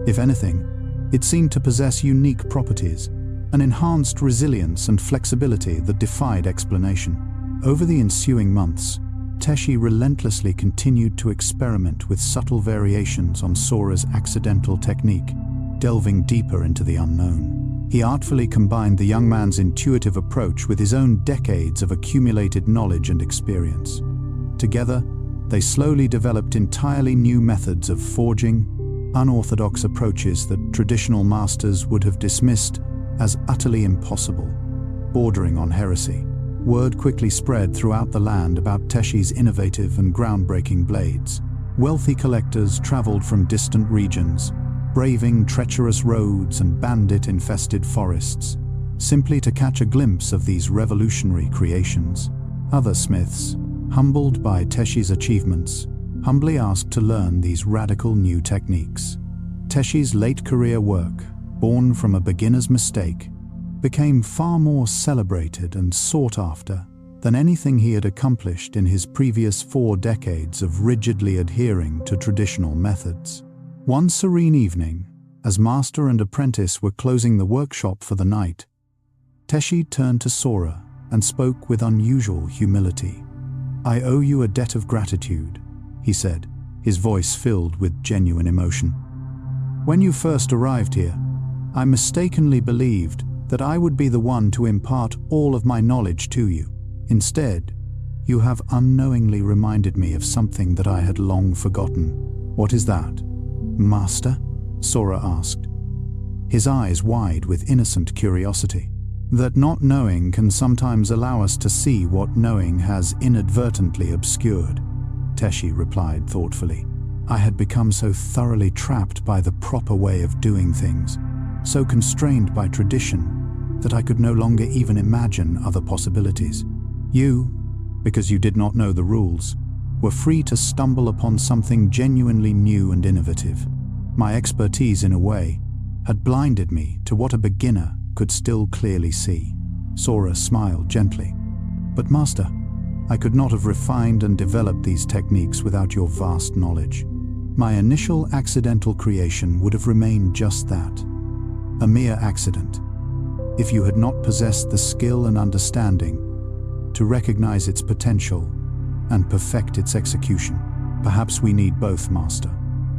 If anything, it seemed to possess unique properties, an enhanced resilience and flexibility that defied explanation. Over the ensuing months, Teshi relentlessly continued to experiment with subtle variations on Sora's accidental technique, delving deeper into the unknown. He artfully combined the young man's intuitive approach with his own decades of accumulated knowledge and experience. Together, they slowly developed entirely new methods of forging, unorthodox approaches that traditional masters would have dismissed as utterly impossible, bordering on heresy. Word quickly spread throughout the land about Teshi's innovative and groundbreaking blades. Wealthy collectors traveled from distant regions, braving treacherous roads and bandit-infested forests, simply to catch a glimpse of these revolutionary creations. Other smiths, humbled by Teshi's achievements, humbly asked to learn these radical new techniques. Teshi's late career work, born from a beginner's mistake, became far more celebrated and sought after than anything he had accomplished in his previous 4 decades of rigidly adhering to traditional methods. One serene evening, as master and apprentice were closing the workshop for the night, Teshi turned to Sora and spoke with unusual humility. "I owe you a debt of gratitude," he said, his voice filled with genuine emotion. "When you first arrived here, I mistakenly believed that I would be the one to impart all of my knowledge to you. Instead, you have unknowingly reminded me of something that I had long forgotten." "What is that, Master?" Sora asked, his eyes wide with innocent curiosity. "That not knowing can sometimes allow us to see what knowing has inadvertently obscured," Teshi replied thoughtfully. "I had become so thoroughly trapped by the proper way of doing things, so constrained by tradition, that I could no longer even imagine other possibilities. You, because you did not know the rules, were free to stumble upon something genuinely new and innovative. My expertise, in a way, had blinded me to what a beginner could still clearly see." Sora smiled gently. "But Master, I could not have refined and developed these techniques without your vast knowledge. My initial accidental creation would have remained just that, a mere accident, if you had not possessed the skill and understanding to recognize its potential and perfect its execution. Perhaps we need both, Master.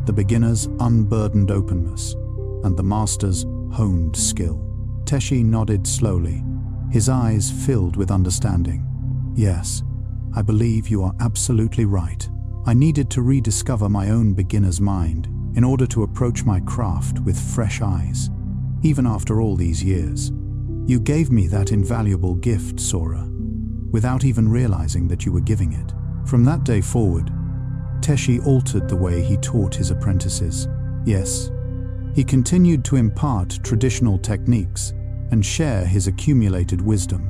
The beginner's unburdened openness and the master's honed skill." Teshi nodded slowly, his eyes filled with understanding. "Yes, I believe you are absolutely right. I needed to rediscover my own beginner's mind in order to approach my craft with fresh eyes. Even after all these years, you gave me that invaluable gift, Sora, without even realizing that you were giving it." From that day forward, Teshi altered the way he taught his apprentices. Yes, he continued to impart traditional techniques and share his accumulated wisdom.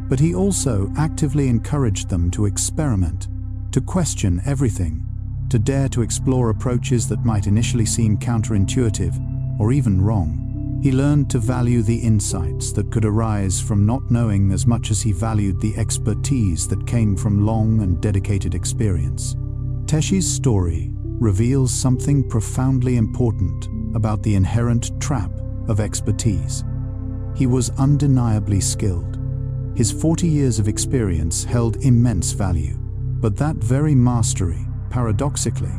But he also actively encouraged them to experiment, to question everything, to dare to explore approaches that might initially seem counterintuitive or even wrong. He learned to value the insights that could arise from not knowing as much as he valued the expertise that came from long and dedicated experience. Teshi's story reveals something profoundly important about the inherent trap of expertise. He was undeniably skilled. His 40 years of experience held immense value, but that very mastery, paradoxically,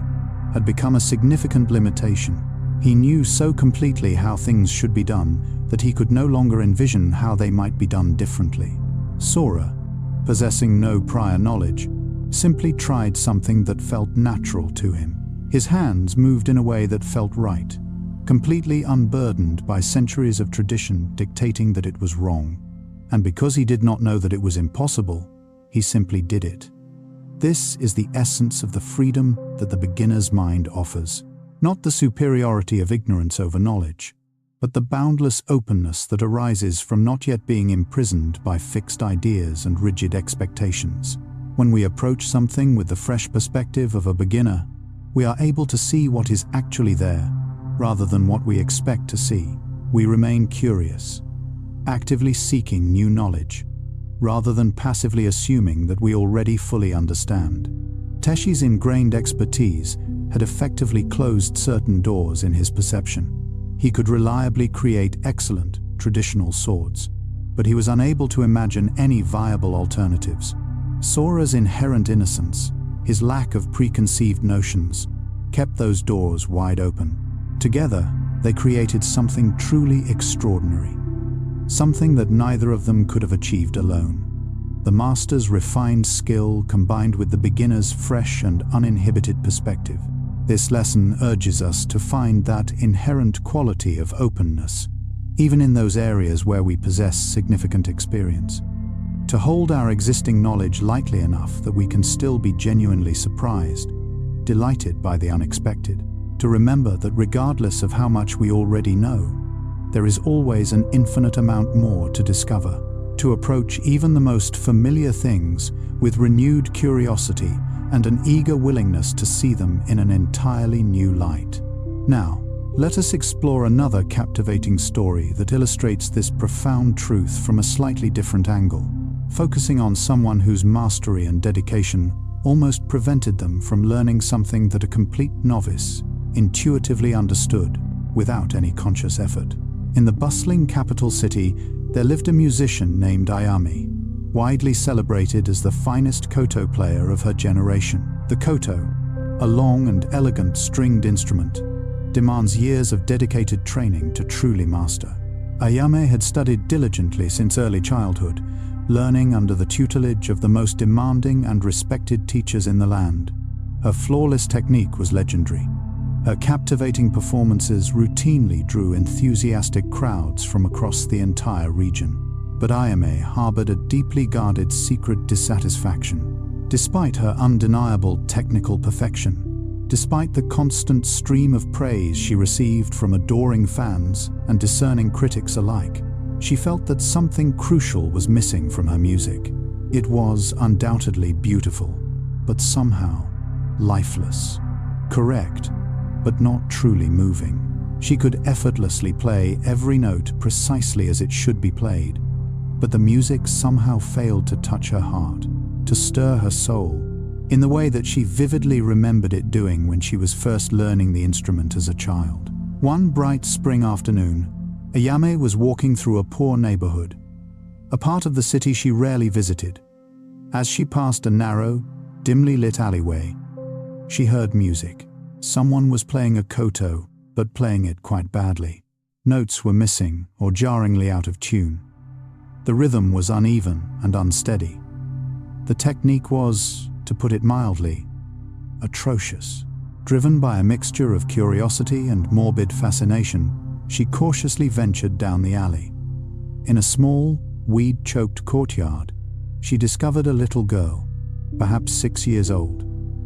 had become a significant limitation. He knew so completely how things should be done that he could no longer envision how they might be done differently. Sora, possessing no prior knowledge, simply tried something that felt natural to him. His hands moved in a way that felt right, completely unburdened by centuries of tradition dictating that it was wrong. And because he did not know that it was impossible, he simply did it. This is the essence of the freedom that the beginner's mind offers. Not the superiority of ignorance over knowledge, but the boundless openness that arises from not yet being imprisoned by fixed ideas and rigid expectations. When we approach something with the fresh perspective of a beginner, we are able to see what is actually there, rather than what we expect to see. We remain curious, actively seeking new knowledge, rather than passively assuming that we already fully understand. Teshi's ingrained expertise had effectively closed certain doors in his perception. He could reliably create excellent, traditional swords, but he was unable to imagine any viable alternatives. Sora's inherent innocence, his lack of preconceived notions, kept those doors wide open. Together, they created something truly extraordinary, something that neither of them could have achieved alone. The master's refined skill combined with the beginner's fresh and uninhibited perspective. This lesson urges us to find that inherent quality of openness, even in those areas where we possess significant experience. To hold our existing knowledge lightly enough that we can still be genuinely surprised, delighted by the unexpected. To remember that regardless of how much we already know, there is always an infinite amount more to discover. to approach even the most familiar things with renewed curiosity and an eager willingness to see them in an entirely new light. Now, let us explore another captivating story that illustrates this profound truth from a slightly different angle, focusing on someone whose mastery and dedication almost prevented them from learning something that a complete novice intuitively understood without any conscious effort. In the bustling capital city, there lived a musician named Ayame, widely celebrated as the finest koto player of her generation. The koto, a long and elegant stringed instrument, demands years of dedicated training to truly master. Ayame had studied diligently since early childhood, learning under the tutelage of the most demanding and respected teachers in the land. Her flawless technique was legendary. Her captivating performances routinely drew enthusiastic crowds from across the entire region. But Ayame harbored a deeply guarded secret dissatisfaction. Despite her undeniable technical perfection, despite the constant stream of praise she received from adoring fans and discerning critics alike, she felt that something crucial was missing from her music. It was undoubtedly beautiful, but somehow lifeless. Correct, but not truly moving. She could effortlessly play every note precisely as it should be played, but the music somehow failed to touch her heart, to stir her soul, in the way that she vividly remembered it doing when she was first learning the instrument as a child. One bright spring afternoon, Ayame was walking through a poor neighborhood, a part of the city she rarely visited. As she passed a narrow, dimly lit alleyway, she heard music. Someone was playing a koto, but playing it quite badly. Notes were missing or jarringly out of tune. The rhythm was uneven and unsteady. The technique was, to put it mildly, atrocious. Driven by a mixture of curiosity and morbid fascination, she cautiously ventured down the alley. In a small, weed-choked courtyard, she discovered a little girl, perhaps 6 years old,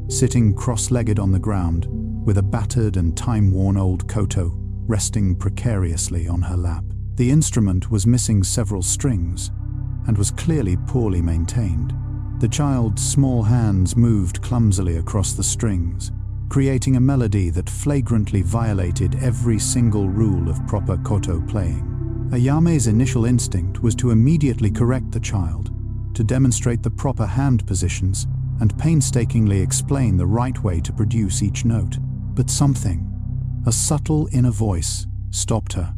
sitting cross-legged on the ground, with a battered and time-worn old koto resting precariously on her lap. The instrument was missing several strings and was clearly poorly maintained. The child's small hands moved clumsily across the strings, creating a melody that flagrantly violated every single rule of proper koto playing. Ayame's initial instinct was to immediately correct the child, to demonstrate the proper hand positions and painstakingly explain the right way to produce each note. But something, a subtle inner voice, stopped her.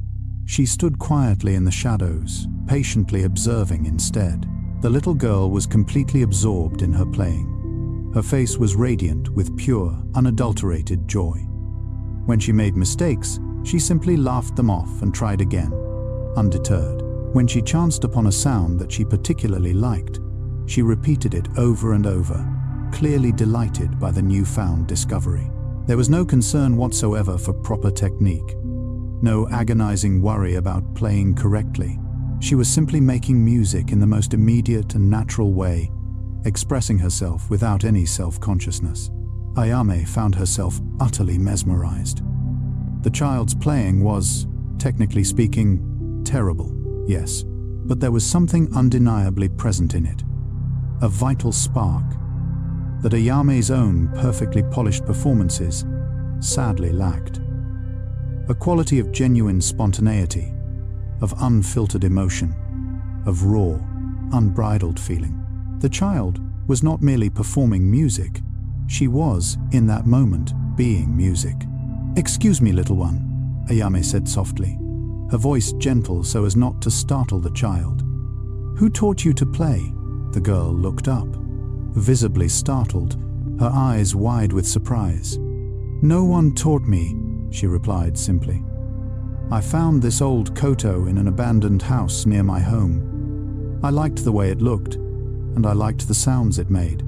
She stood quietly in the shadows, patiently observing instead. The little girl was completely absorbed in her playing. Her face was radiant with pure, unadulterated joy. When she made mistakes, she simply laughed them off and tried again, undeterred. When she chanced upon a sound that she particularly liked, she repeated it over and over, clearly delighted by the newfound discovery. There was no concern whatsoever for proper technique, no agonizing worry about playing correctly. She was simply making music in the most immediate and natural way, expressing herself without any self-consciousness. Ayame found herself utterly mesmerized. The child's playing was, technically speaking, terrible, yes, but there was something undeniably present in it, a vital spark that Ayame's own perfectly polished performances sadly lacked. A quality of genuine spontaneity, of unfiltered emotion, of raw, unbridled feeling. The child was not merely performing music, she was, in that moment, being music. "Excuse me, little one," Ayame said softly, her voice gentle so as not to startle the child. "Who taught you to play?" The girl looked up, visibly startled, her eyes wide with surprise. "No one taught me," she replied simply. "I found this old koto in an abandoned house near my home. I liked the way it looked, and I liked the sounds it made,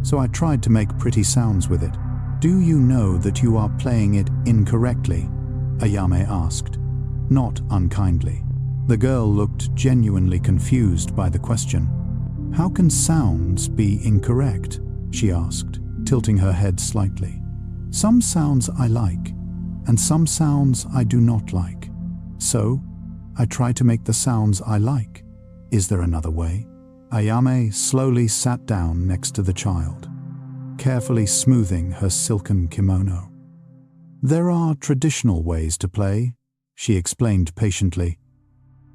so I tried to make pretty sounds with it." "Do you know that you are playing it incorrectly?" Ayame asked, not unkindly. The girl looked genuinely confused by the question. "How can sounds be incorrect?" she asked, tilting her head slightly. "Some sounds I like, and some sounds I do not like. So, I try to make the sounds I like." Is there another way? Ayame slowly sat down next to the child, carefully smoothing her silken kimono. There are traditional ways to play, she explained patiently.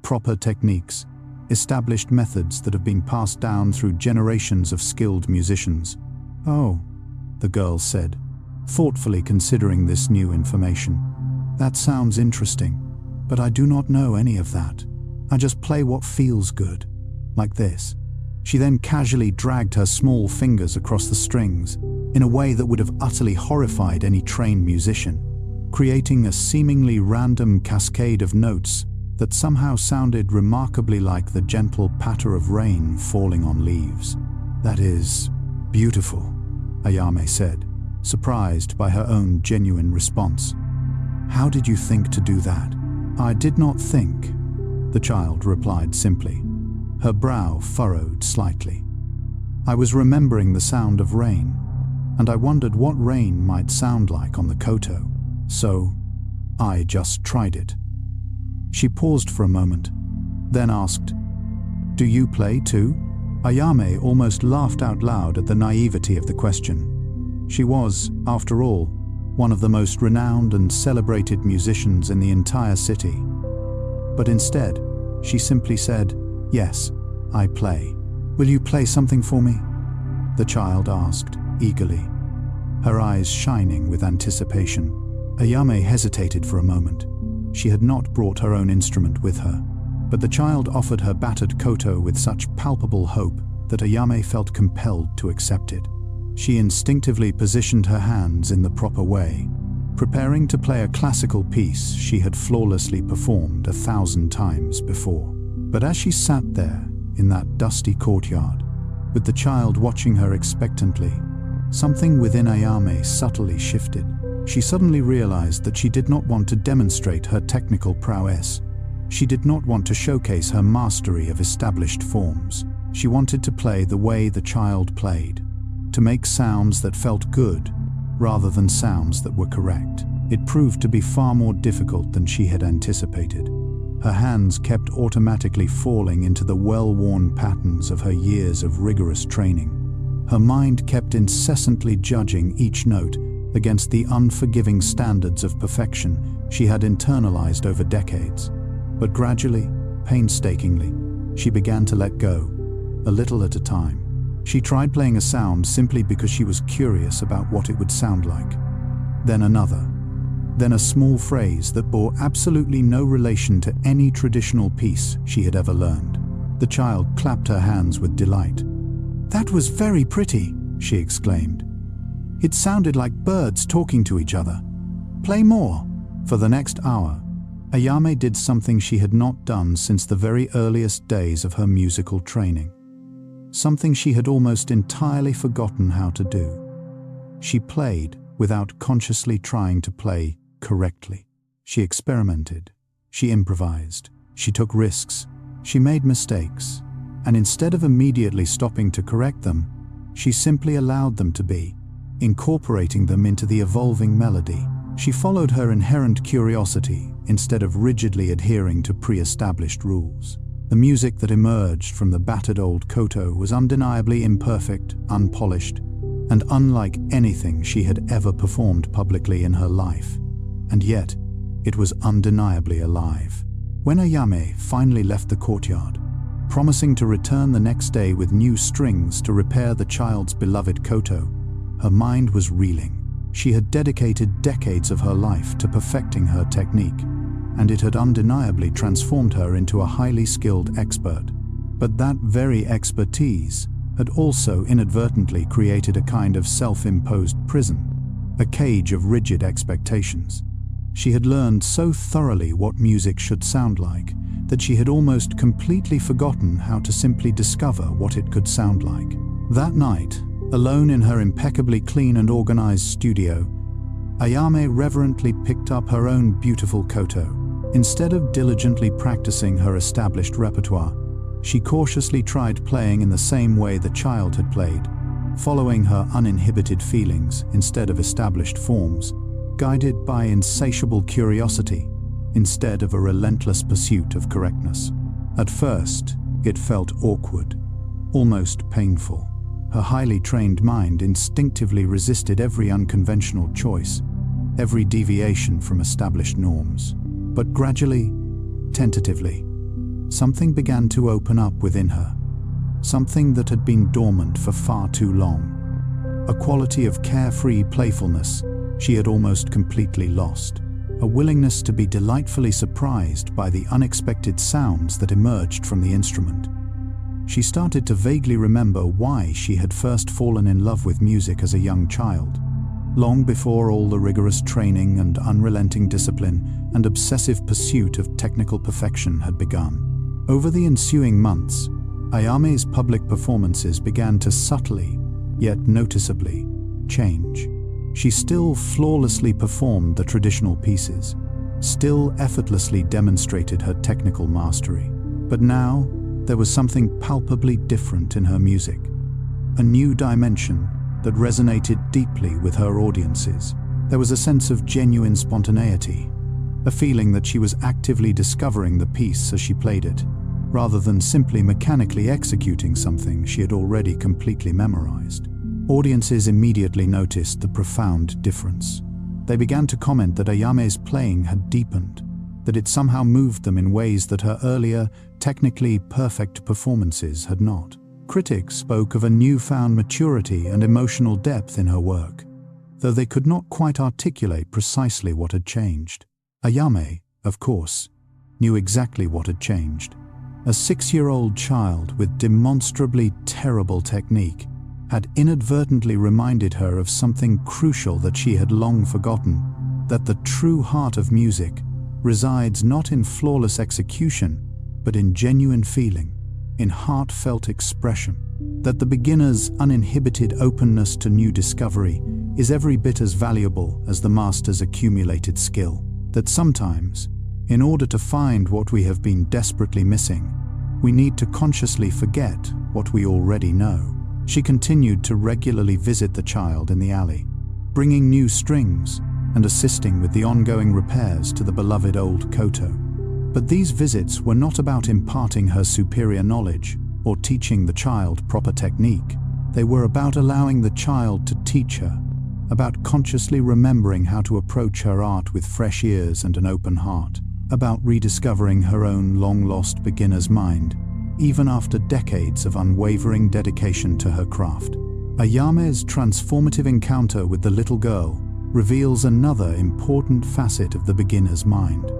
Proper techniques, established methods that have been passed down through generations of skilled musicians. Oh, the girl said, thoughtfully considering this new information. That sounds interesting, but I do not know any of that. I just play what feels good, like this. She then casually dragged her small fingers across the strings in a way that would have utterly horrified any trained musician, creating a seemingly random cascade of notes that somehow sounded remarkably like the gentle patter of rain falling on leaves. That is beautiful, Ayame said, surprised by her own genuine response. How did you think to do that? I did not think, the child replied simply, her brow furrowed slightly. I was remembering the sound of rain, and I wondered what rain might sound like on the koto, so I just tried it. She paused for a moment, then asked, "Do you play too?" Ayame almost laughed out loud at the naivety of the question. She was, after all, one of the most renowned and celebrated musicians in the entire city. But instead, she simply said, "Yes, I play. Will you play something for me?" The child asked, eagerly, her eyes shining with anticipation. Ayame hesitated for a moment. She had not brought her own instrument with her, but the child offered her battered koto with such palpable hope that Ayame felt compelled to accept it. She instinctively positioned her hands in the proper way, preparing to play a classical piece she had flawlessly performed 1,000 times before. But as she sat there, in that dusty courtyard, with the child watching her expectantly, something within Ayame subtly shifted. She suddenly realized that she did not want to demonstrate her technical prowess. She did not want to showcase her mastery of established forms. She wanted to play the way the child played, to make sounds that felt good, rather than sounds that were correct. It proved to be far more difficult than she had anticipated. Her hands kept automatically falling into the well-worn patterns of her years of rigorous training. Her mind kept incessantly judging each note against the unforgiving standards of perfection she had internalized over decades. But gradually, painstakingly, she began to let go, a little at a time. She tried playing a sound simply because she was curious about what it would sound like. Then another. Then a small phrase that bore absolutely no relation to any traditional piece she had ever learned. The child clapped her hands with delight. "That was very pretty," she exclaimed. "It sounded like birds talking to each other. Play more." For the next hour, Ayame did something she had not done since the very earliest days of her musical training. Something she had almost entirely forgotten how to do. She played without consciously trying to play correctly. She experimented, she improvised, she took risks, she made mistakes, and instead of immediately stopping to correct them, she simply allowed them to be, incorporating them into the evolving melody. She followed her inherent curiosity instead of rigidly adhering to pre-established rules. The music that emerged from the battered old koto was undeniably imperfect, unpolished, and unlike anything she had ever performed publicly in her life. And yet, it was undeniably alive. When Ayame finally left the courtyard, promising to return the next day with new strings to repair the child's beloved koto, her mind was reeling. She had dedicated decades of her life to perfecting her technique, and it had undeniably transformed her into a highly skilled expert. But that very expertise had also inadvertently created a kind of self-imposed prison, a cage of rigid expectations. She had learned so thoroughly what music should sound like that she had almost completely forgotten how to simply discover what it could sound like. That night, alone in her impeccably clean and organized studio, Ayame reverently picked up her own beautiful koto. Instead of diligently practicing her established repertoire, she cautiously tried playing in the same way the child had played, following her uninhibited feelings instead of established forms, guided by insatiable curiosity instead of a relentless pursuit of correctness. At first, It felt awkward, almost painful. Her highly trained mind instinctively resisted every unconventional choice, every deviation from established norms. But gradually, tentatively, something began to open up within her, something that had been dormant for far too long. A quality of carefree playfulness she had almost completely lost, a willingness to be delightfully surprised by the unexpected sounds that emerged from the instrument. She started to vaguely remember why she had first fallen in love with music as a young child, long before all the rigorous training and unrelenting discipline and obsessive pursuit of technical perfection had begun. Over the ensuing months, Ayame's public performances began to subtly, yet noticeably, change. She still flawlessly performed the traditional pieces, still effortlessly demonstrated her technical mastery. But now, there was something palpably different in her music, a new dimension that resonated deeply with her audiences. There was a sense of genuine spontaneity, a feeling that she was actively discovering the piece as she played it, rather than simply mechanically executing something she had already completely memorized. Audiences immediately noticed the profound difference. They began to comment that Ayame's playing had deepened, that it somehow moved them in ways that her earlier, technically perfect performances had not. Critics spoke of a newfound maturity and emotional depth in her work, though they could not quite articulate precisely what had changed. Ayame, of course, knew exactly what had changed. A 6-year-old child with demonstrably terrible technique had inadvertently reminded her of something crucial that she had long forgotten, that the true heart of music resides not in flawless execution, but in genuine feeling, in heartfelt expression, that the beginner's uninhibited openness to new discovery is every bit as valuable as the master's accumulated skill, that sometimes, in order to find what we have been desperately missing, we need to consciously forget what we already know. She continued to regularly visit the child in the alley, bringing new strings and assisting with the ongoing repairs to the beloved old koto. But these visits were not about imparting her superior knowledge or teaching the child proper technique. They were about allowing the child to teach her, about consciously remembering how to approach her art with fresh ears and an open heart, about rediscovering her own long-lost beginner's mind, even after decades of unwavering dedication to her craft. Ayame's transformative encounter with the little girl reveals another important facet of the beginner's mind.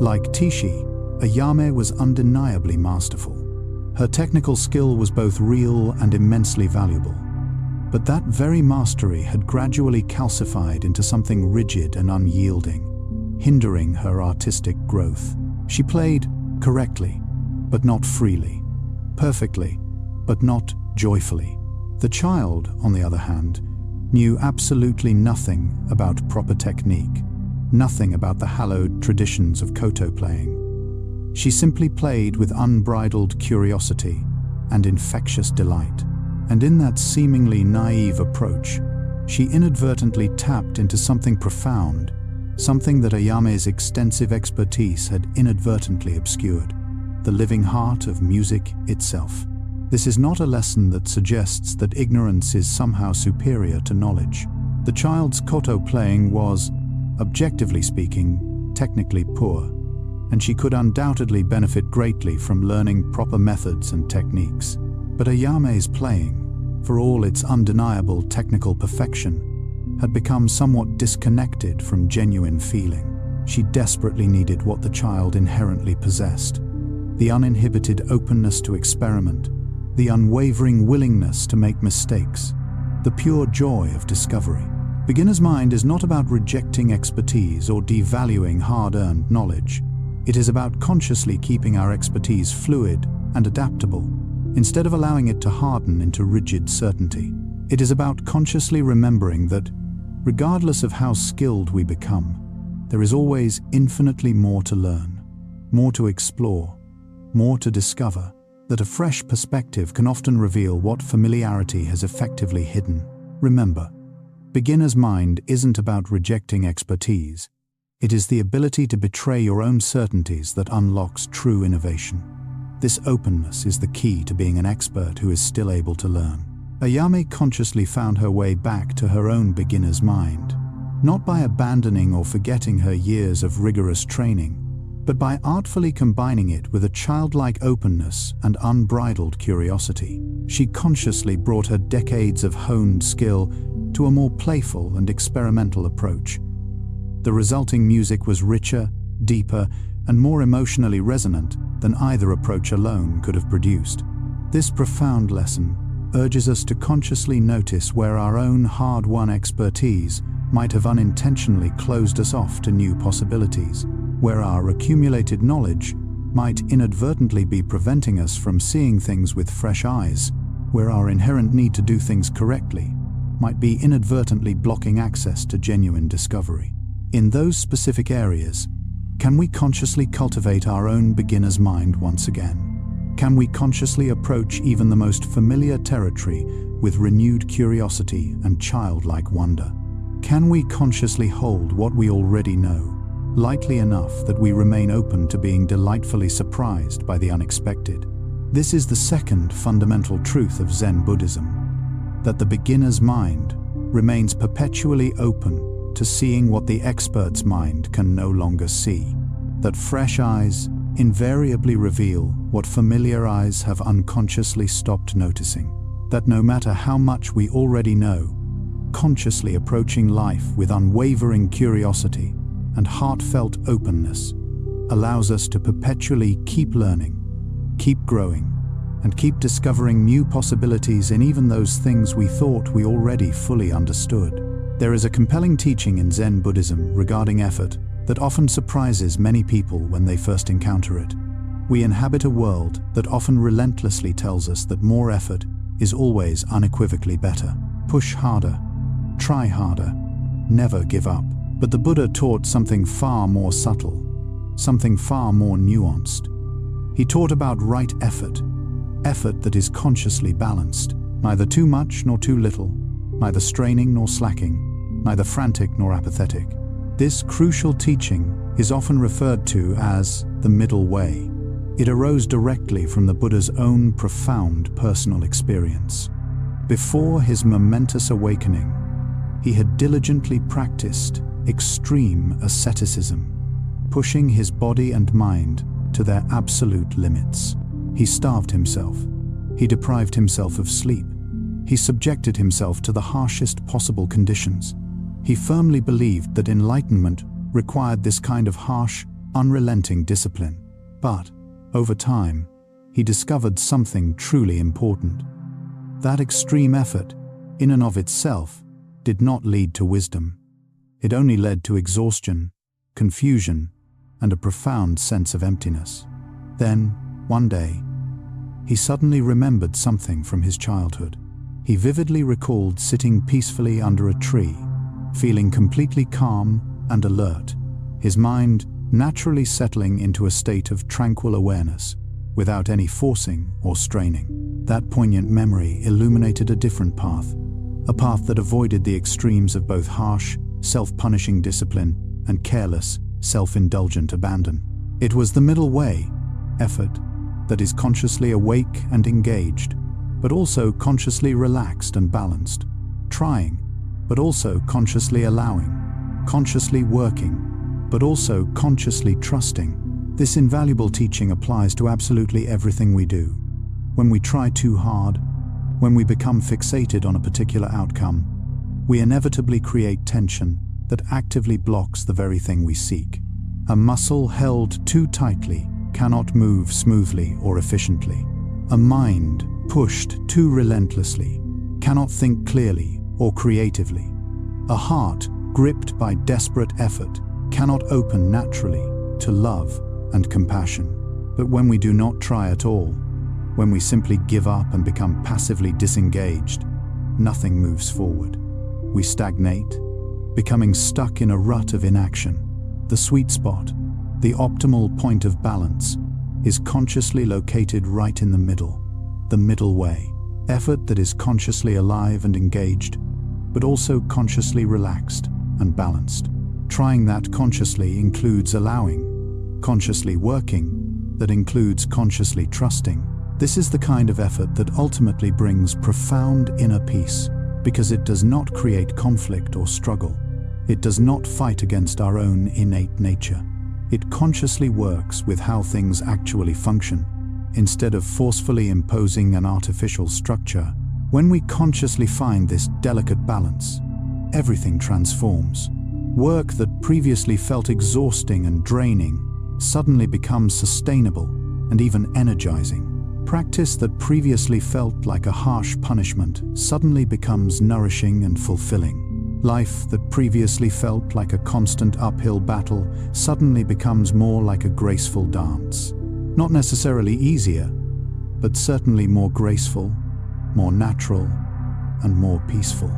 Like Tishi, Ayame was undeniably masterful. Her technical skill was both real and immensely valuable. But that very mastery had gradually calcified into something rigid and unyielding, hindering her artistic growth. She played correctly, but not freely, perfectly, but not joyfully. The child, on the other hand, knew absolutely nothing about proper technique, nothing about the hallowed traditions of koto playing. She simply played with unbridled curiosity and infectious delight. And in that seemingly naive approach, she inadvertently tapped into something profound, something that Ayame's extensive expertise had inadvertently obscured: the living heart of music itself. This is not a lesson that suggests that ignorance is somehow superior to knowledge. The child's koto playing was, objectively speaking, technically poor, and she could undoubtedly benefit greatly from learning proper methods and techniques. But Ayame's playing, for all its undeniable technical perfection, had become somewhat disconnected from genuine feeling. She desperately needed what the child inherently possessed: the uninhibited openness to experiment, the unwavering willingness to make mistakes, the pure joy of discovery. Beginner's mind is not about rejecting expertise or devaluing hard-earned knowledge. It is about consciously keeping our expertise fluid and adaptable, instead of allowing it to harden into rigid certainty. It is about consciously remembering that, regardless of how skilled we become, there is always infinitely more to learn, more to explore, more to discover, that a fresh perspective can often reveal what familiarity has effectively hidden. Remember, beginner's mind isn't about rejecting expertise. It is the ability to betray your own certainties that unlocks true innovation. This openness is the key to being an expert who is still able to learn. Ayame consciously found her way back to her own beginner's mind, not by abandoning or forgetting her years of rigorous training, but by artfully combining it with a childlike openness and unbridled curiosity. She consciously brought her decades of honed skill to a more playful and experimental approach. The resulting music was richer, deeper, and more emotionally resonant than either approach alone could have produced. This profound lesson urges us to consciously notice where our own hard-won expertise might have unintentionally closed us off to new possibilities, where our accumulated knowledge might inadvertently be preventing us from seeing things with fresh eyes, where our inherent need to do things correctly might be inadvertently blocking access to genuine discovery. In those specific areas, can we consciously cultivate our own beginner's mind once again? Can we consciously approach even the most familiar territory with renewed curiosity and childlike wonder? Can we consciously hold what we already know, lightly enough that we remain open to being delightfully surprised by the unexpected? This is the second fundamental truth of Zen Buddhism, that the beginner's mind remains perpetually open to seeing what the expert's mind can no longer see, that fresh eyes invariably reveal what familiar eyes have unconsciously stopped noticing, that no matter how much we already know, consciously approaching life with unwavering curiosity and heartfelt openness allows us to perpetually keep learning, keep growing, and keep discovering new possibilities in even those things we thought we already fully understood. There is a compelling teaching in Zen Buddhism regarding effort that often surprises many people when they first encounter it. We inhabit a world that often relentlessly tells us that more effort is always unequivocally better. Push harder, try harder, never give up. But the Buddha taught something far more subtle, something far more nuanced. He taught about right effort, effort that is consciously balanced, neither too much nor too little, neither straining nor slacking, neither frantic nor apathetic. This crucial teaching is often referred to as the middle way. It arose directly from the Buddha's own profound personal experience. Before his momentous awakening, he had diligently practiced extreme asceticism, pushing his body and mind to their absolute limits. He starved himself. He deprived himself of sleep. He subjected himself to the harshest possible conditions. He firmly believed that enlightenment required this kind of harsh, unrelenting discipline. But, over time, he discovered something truly important. That extreme effort, in and of itself, did not lead to wisdom. It only led to exhaustion, confusion, and a profound sense of emptiness. Then, one day, he suddenly remembered something from his childhood. He vividly recalled sitting peacefully under a tree, feeling completely calm and alert, his mind naturally settling into a state of tranquil awareness, without any forcing or straining. That poignant memory illuminated a different path, a path that avoided the extremes of both harsh, self-punishing discipline and careless, self-indulgent abandon. It was the middle way, effort, that is consciously awake and engaged, but also consciously relaxed and balanced, trying, but also consciously allowing, consciously working, but also consciously trusting. This invaluable teaching applies to absolutely everything we do. When we try too hard, when we become fixated on a particular outcome, we inevitably create tension that actively blocks the very thing we seek. A muscle held too tightly cannot move smoothly or efficiently. A mind pushed too relentlessly cannot think clearly or creatively. A heart gripped by desperate effort cannot open naturally to love and compassion. But when we do not try at all, when we simply give up and become passively disengaged, nothing moves forward. We stagnate, becoming stuck in a rut of inaction. The sweet spot, the optimal point of balance, is consciously located right in the middle way. Effort that is consciously alive and engaged, but also consciously relaxed and balanced. Trying that consciously includes allowing, consciously working, that includes consciously trusting. This is the kind of effort that ultimately brings profound inner peace, because it does not create conflict or struggle. It does not fight against our own innate nature. It consciously works with how things actually function, instead of forcefully imposing an artificial structure. When we consciously find this delicate balance, everything transforms. Work that previously felt exhausting and draining suddenly becomes sustainable and even energizing. Practice that previously felt like a harsh punishment suddenly becomes nourishing and fulfilling. Life that previously felt like a constant uphill battle suddenly becomes more like a graceful dance. Not necessarily easier, but certainly more graceful, more natural, and more peaceful.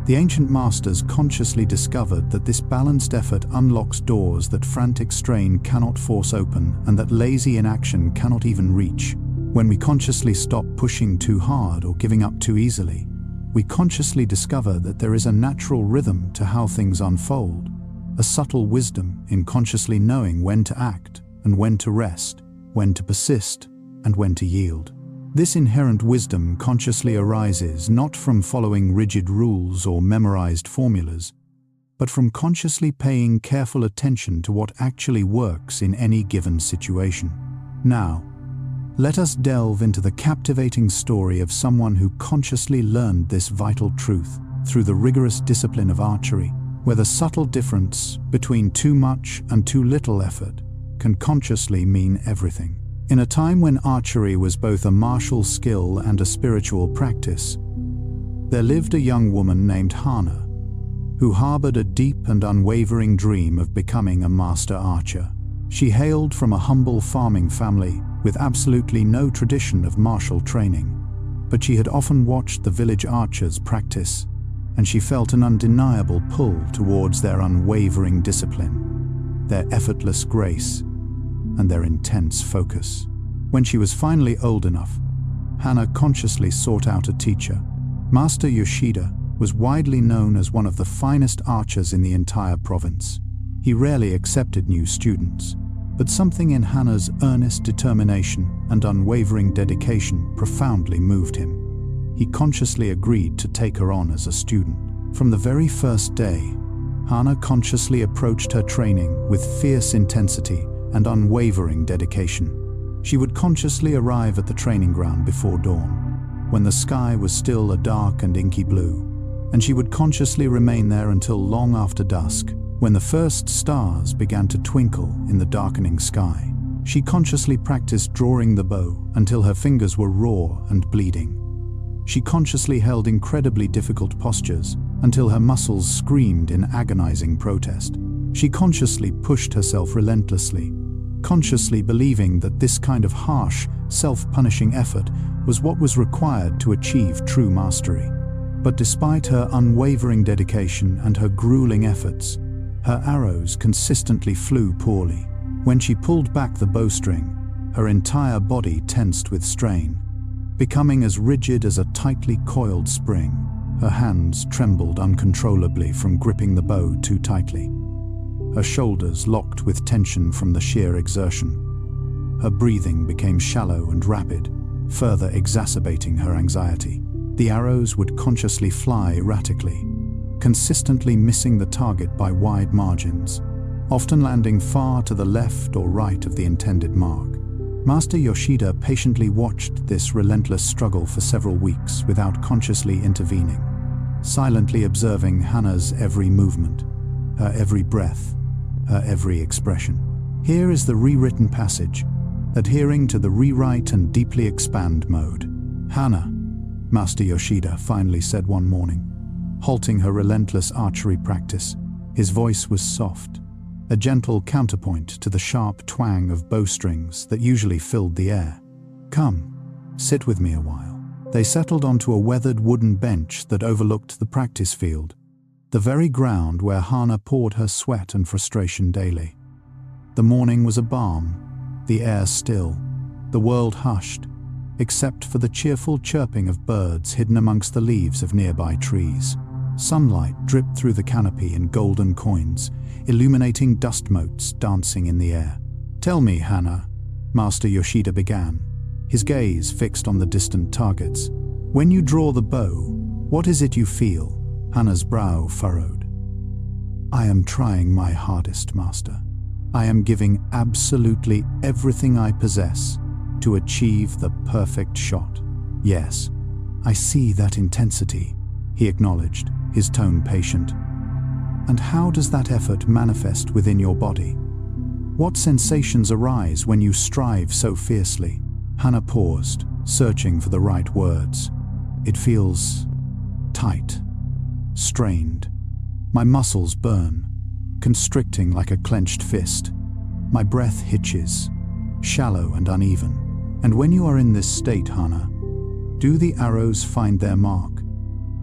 The ancient masters consciously discovered that this balanced effort unlocks doors that frantic strain cannot force open and that lazy inaction cannot even reach. When we consciously stop pushing too hard or giving up too easily, we consciously discover that there is a natural rhythm to how things unfold, a subtle wisdom in consciously knowing when to act and when to rest, when to persist and when to yield. This inherent wisdom consciously arises not from following rigid rules or memorized formulas, but from consciously paying careful attention to what actually works in any given situation. Now, let us delve into the captivating story of someone who consciously learned this vital truth through the rigorous discipline of archery, where the subtle difference between too much and too little effort can consciously mean everything. In a time when archery was both a martial skill and a spiritual practice, there lived a young woman named Hana, who harbored a deep and unwavering dream of becoming a master archer. She hailed from a humble farming family with absolutely no tradition of martial training, but she had often watched the village archers practice, and she felt an undeniable pull towards their unwavering discipline, their effortless grace, and their intense focus. When she was finally old enough, Hana consciously sought out a teacher. Master Yoshida was widely known as one of the finest archers in the entire province. He rarely accepted new students, but something in Hana's earnest determination and unwavering dedication profoundly moved him. He consciously agreed to take her on as a student. From the very first day, Hana consciously approached her training with fierce intensity and unwavering dedication. She would consciously arrive at the training ground before dawn, when the sky was still a dark and inky blue, and she would consciously remain there until long after dusk, when the first stars began to twinkle in the darkening sky. She consciously practiced drawing the bow until her fingers were raw and bleeding. She consciously held incredibly difficult postures until her muscles screamed in agonizing protest. She consciously pushed herself relentlessly, consciously believing that this kind of harsh, self-punishing effort was what was required to achieve true mastery. But despite her unwavering dedication and her grueling efforts, her arrows consistently flew poorly. When she pulled back the bowstring, her entire body tensed with strain, becoming as rigid as a tightly coiled spring. Her hands trembled uncontrollably from gripping the bow too tightly. Her shoulders locked with tension from the sheer exertion. Her breathing became shallow and rapid, further exacerbating her anxiety. The arrows would consciously fly erratically, consistently missing the target by wide margins, often landing far to the left or right of the intended mark. Master Yoshida patiently watched this relentless struggle for several weeks without consciously intervening, silently observing Hana's every movement, her every breath, her every expression. Here is the rewritten passage, adhering to the rewrite and deeply expand mode. "Hana," Master Yoshida finally said one morning, halting her relentless archery practice. His voice was soft, a gentle counterpoint to the sharp twang of bowstrings that usually filled the air. "Come, sit with me a while." They settled onto a weathered wooden bench that overlooked the practice field, the very ground where Hana poured her sweat and frustration daily. The morning was a balm, the air still, the world hushed, except for the cheerful chirping of birds hidden amongst the leaves of nearby trees. Sunlight dripped through the canopy in golden coins, illuminating dust motes dancing in the air. "Tell me, Hana," Master Yoshida began, his gaze fixed on the distant targets. When you draw the bow, what is it you feel? Hana's brow furrowed. I am trying my hardest, Master. I am giving absolutely everything I possess to achieve the perfect shot. Yes, I see that intensity, he acknowledged, his tone patient. And how does that effort manifest within your body? What sensations arise when you strive so fiercely? Hana paused, searching for the right words. It feels tight, strained. My muscles burn, constricting like a clenched fist. My breath hitches, shallow and uneven. And when you are in this state, Hana, do the arrows find their mark?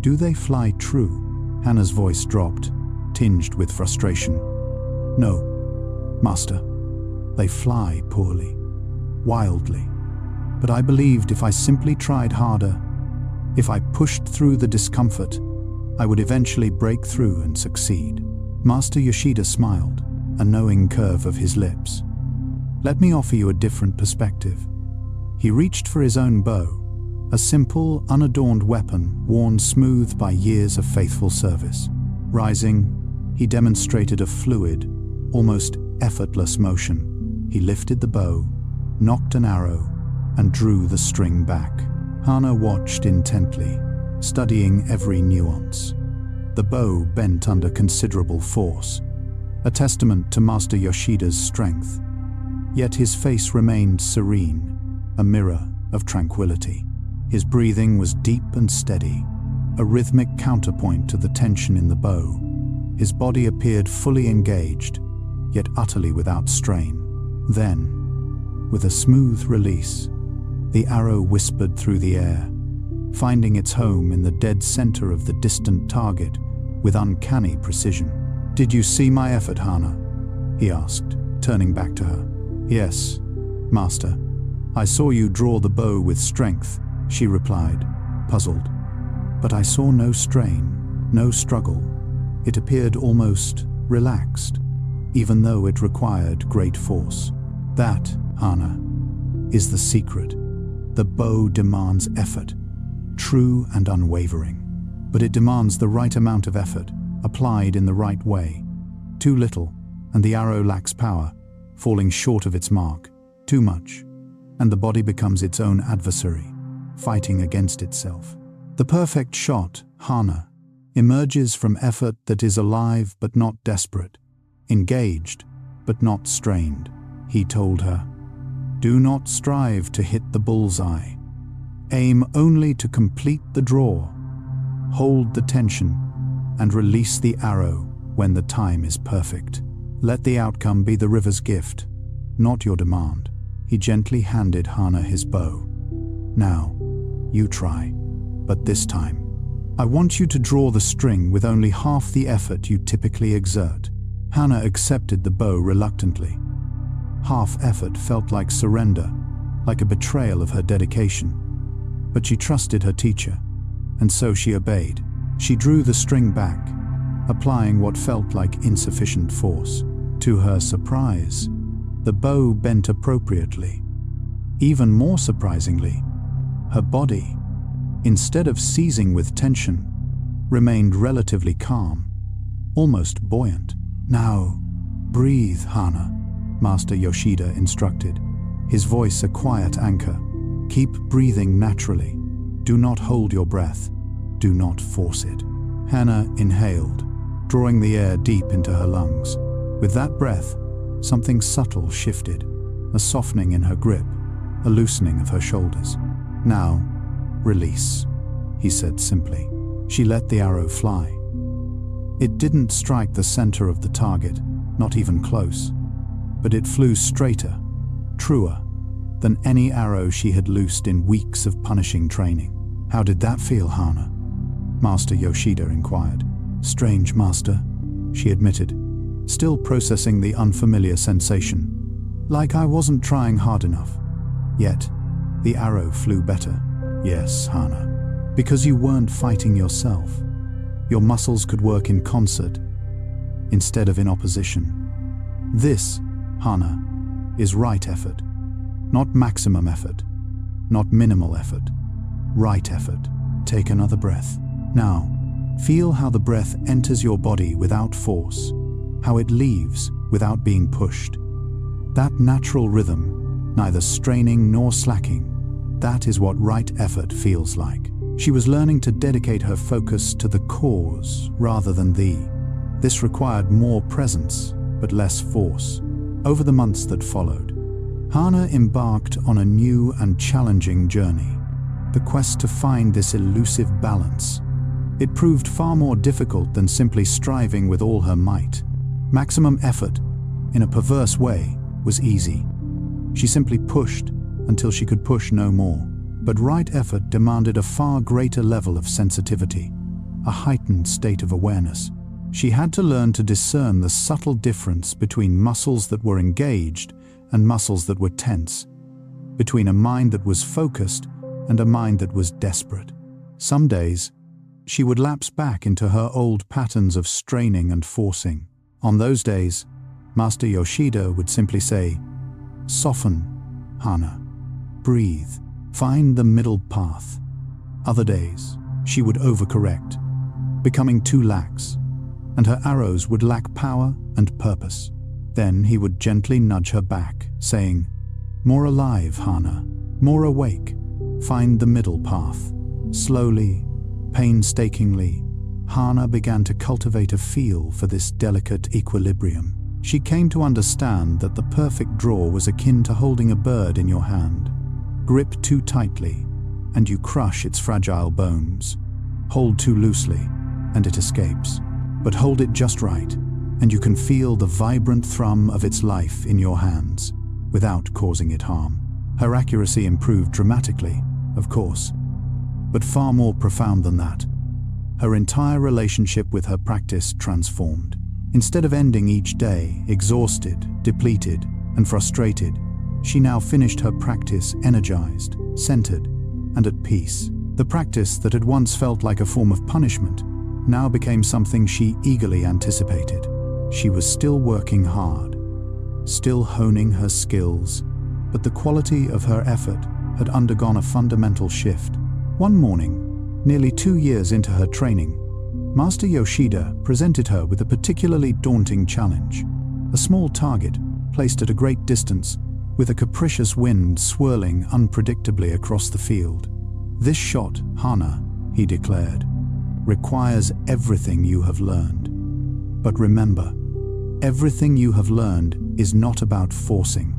Do they fly true? Hana's voice dropped, tinged with frustration. No, Master. They fly poorly, wildly. But I believed if I simply tried harder, if I pushed through the discomfort, I would eventually break through and succeed. Master Yoshida smiled, a knowing curve of his lips. Let me offer you a different perspective. He reached for his own bow, a simple, unadorned weapon worn smooth by years of faithful service. Rising, he demonstrated a fluid, almost effortless motion. He lifted the bow, nocked an arrow, and drew the string back. Hana watched intently, studying every nuance. The bow bent under considerable force, a testament to Master Yoshida's strength. Yet his face remained serene, a mirror of tranquility. His breathing was deep and steady, a rhythmic counterpoint to the tension in the bow. His body appeared fully engaged, yet utterly without strain. Then, with a smooth release, the arrow whispered through the air, finding its home in the dead center of the distant target with uncanny precision. Did you see my effort, Hana? He asked, turning back to her. Yes, Master. I saw you draw the bow with strength, she replied, puzzled. But I saw no strain, no struggle. It appeared almost relaxed, even though it required great force. That, Hana, is the secret. The bow demands effort, true and unwavering. But it demands the right amount of effort, applied in the right way. Too little, and the arrow lacks power, falling short of its mark. Too much, and the body becomes its own adversary, fighting against itself. The perfect shot, Hana, emerges from effort that is alive but not desperate, engaged but not strained. He told her, do not strive to hit the bullseye. Aim only to complete the draw. Hold the tension and release the arrow when the time is perfect. Let the outcome be the river's gift, not your demand. He gently handed Hana his bow. Now, you try, but this time, I want you to draw the string with only half the effort you typically exert. Hana accepted the bow reluctantly. Half effort felt like surrender, like a betrayal of her dedication. But she trusted her teacher, and so she obeyed. She drew the string back, applying what felt like insufficient force. To her surprise, the bow bent appropriately. Even more surprisingly, her body, instead of seizing with tension, remained relatively calm, almost buoyant. Now, breathe, Hana, Master Yoshida instructed, his voice a quiet anchor. Keep breathing naturally. Do not hold your breath. Do not force it. Hana inhaled, drawing the air deep into her lungs. With that breath, something subtle shifted, a softening in her grip, a loosening of her shoulders. Now, release, he said simply. She let the arrow fly. It didn't strike the center of the target, not even close, but it flew straighter, truer, than any arrow she had loosed in weeks of punishing training. How did that feel, Hana? Master Yoshida inquired. Strange, Master, she admitted, still processing the unfamiliar sensation. Like I wasn't trying hard enough. Yet, the arrow flew better. Yes, Hana, because you weren't fighting yourself. Your muscles could work in concert, instead of in opposition. This, Hana, is right effort. Not maximum effort, not minimal effort. Right effort. Take another breath. Now, feel how the breath enters your body without force, how it leaves without being pushed. That natural rhythm, neither straining nor slacking, that is what right effort feels like. She was learning to dedicate her focus to the cause rather than the. This required more presence, but less force. Over the months that followed, Hana embarked on a new and challenging journey, the quest to find this elusive balance. It proved far more difficult than simply striving with all her might. Maximum effort, in a perverse way, was easy. She simply pushed until she could push no more. But right effort demanded a far greater level of sensitivity, a heightened state of awareness. She had to learn to discern the subtle difference between muscles that were engaged and muscles that were tense, between a mind that was focused and a mind that was desperate. Some days, she would lapse back into her old patterns of straining and forcing. On those days, Master Yoshida would simply say, "Soften, Hana. Breathe. Find the middle path." Other days, she would overcorrect, becoming too lax, and her arrows would lack power and purpose. Then he would gently nudge her back, saying, "More alive, Hana. More awake. Find the middle path." Slowly, painstakingly, Hana began to cultivate a feel for this delicate equilibrium. She came to understand that the perfect draw was akin to holding a bird in your hand. Grip too tightly, and you crush its fragile bones. Hold too loosely, and it escapes. But hold it just right, and you can feel the vibrant thrum of its life in your hands, without causing it harm. Her accuracy improved dramatically, of course, but far more profound than that. Her entire relationship with her practice transformed. Instead of ending each day exhausted, depleted, and frustrated, she now finished her practice energized, centered, and at peace. The practice that had once felt like a form of punishment now became something she eagerly anticipated. She was still working hard, still honing her skills, but the quality of her effort had undergone a fundamental shift. One morning, nearly 2 years into her training, Master Yoshida presented her with a particularly daunting challenge. A small target, placed at a great distance, with a capricious wind swirling unpredictably across the field. "This shot, Hana," he declared, "requires everything you have learned. But remember, everything you have learned is not about forcing.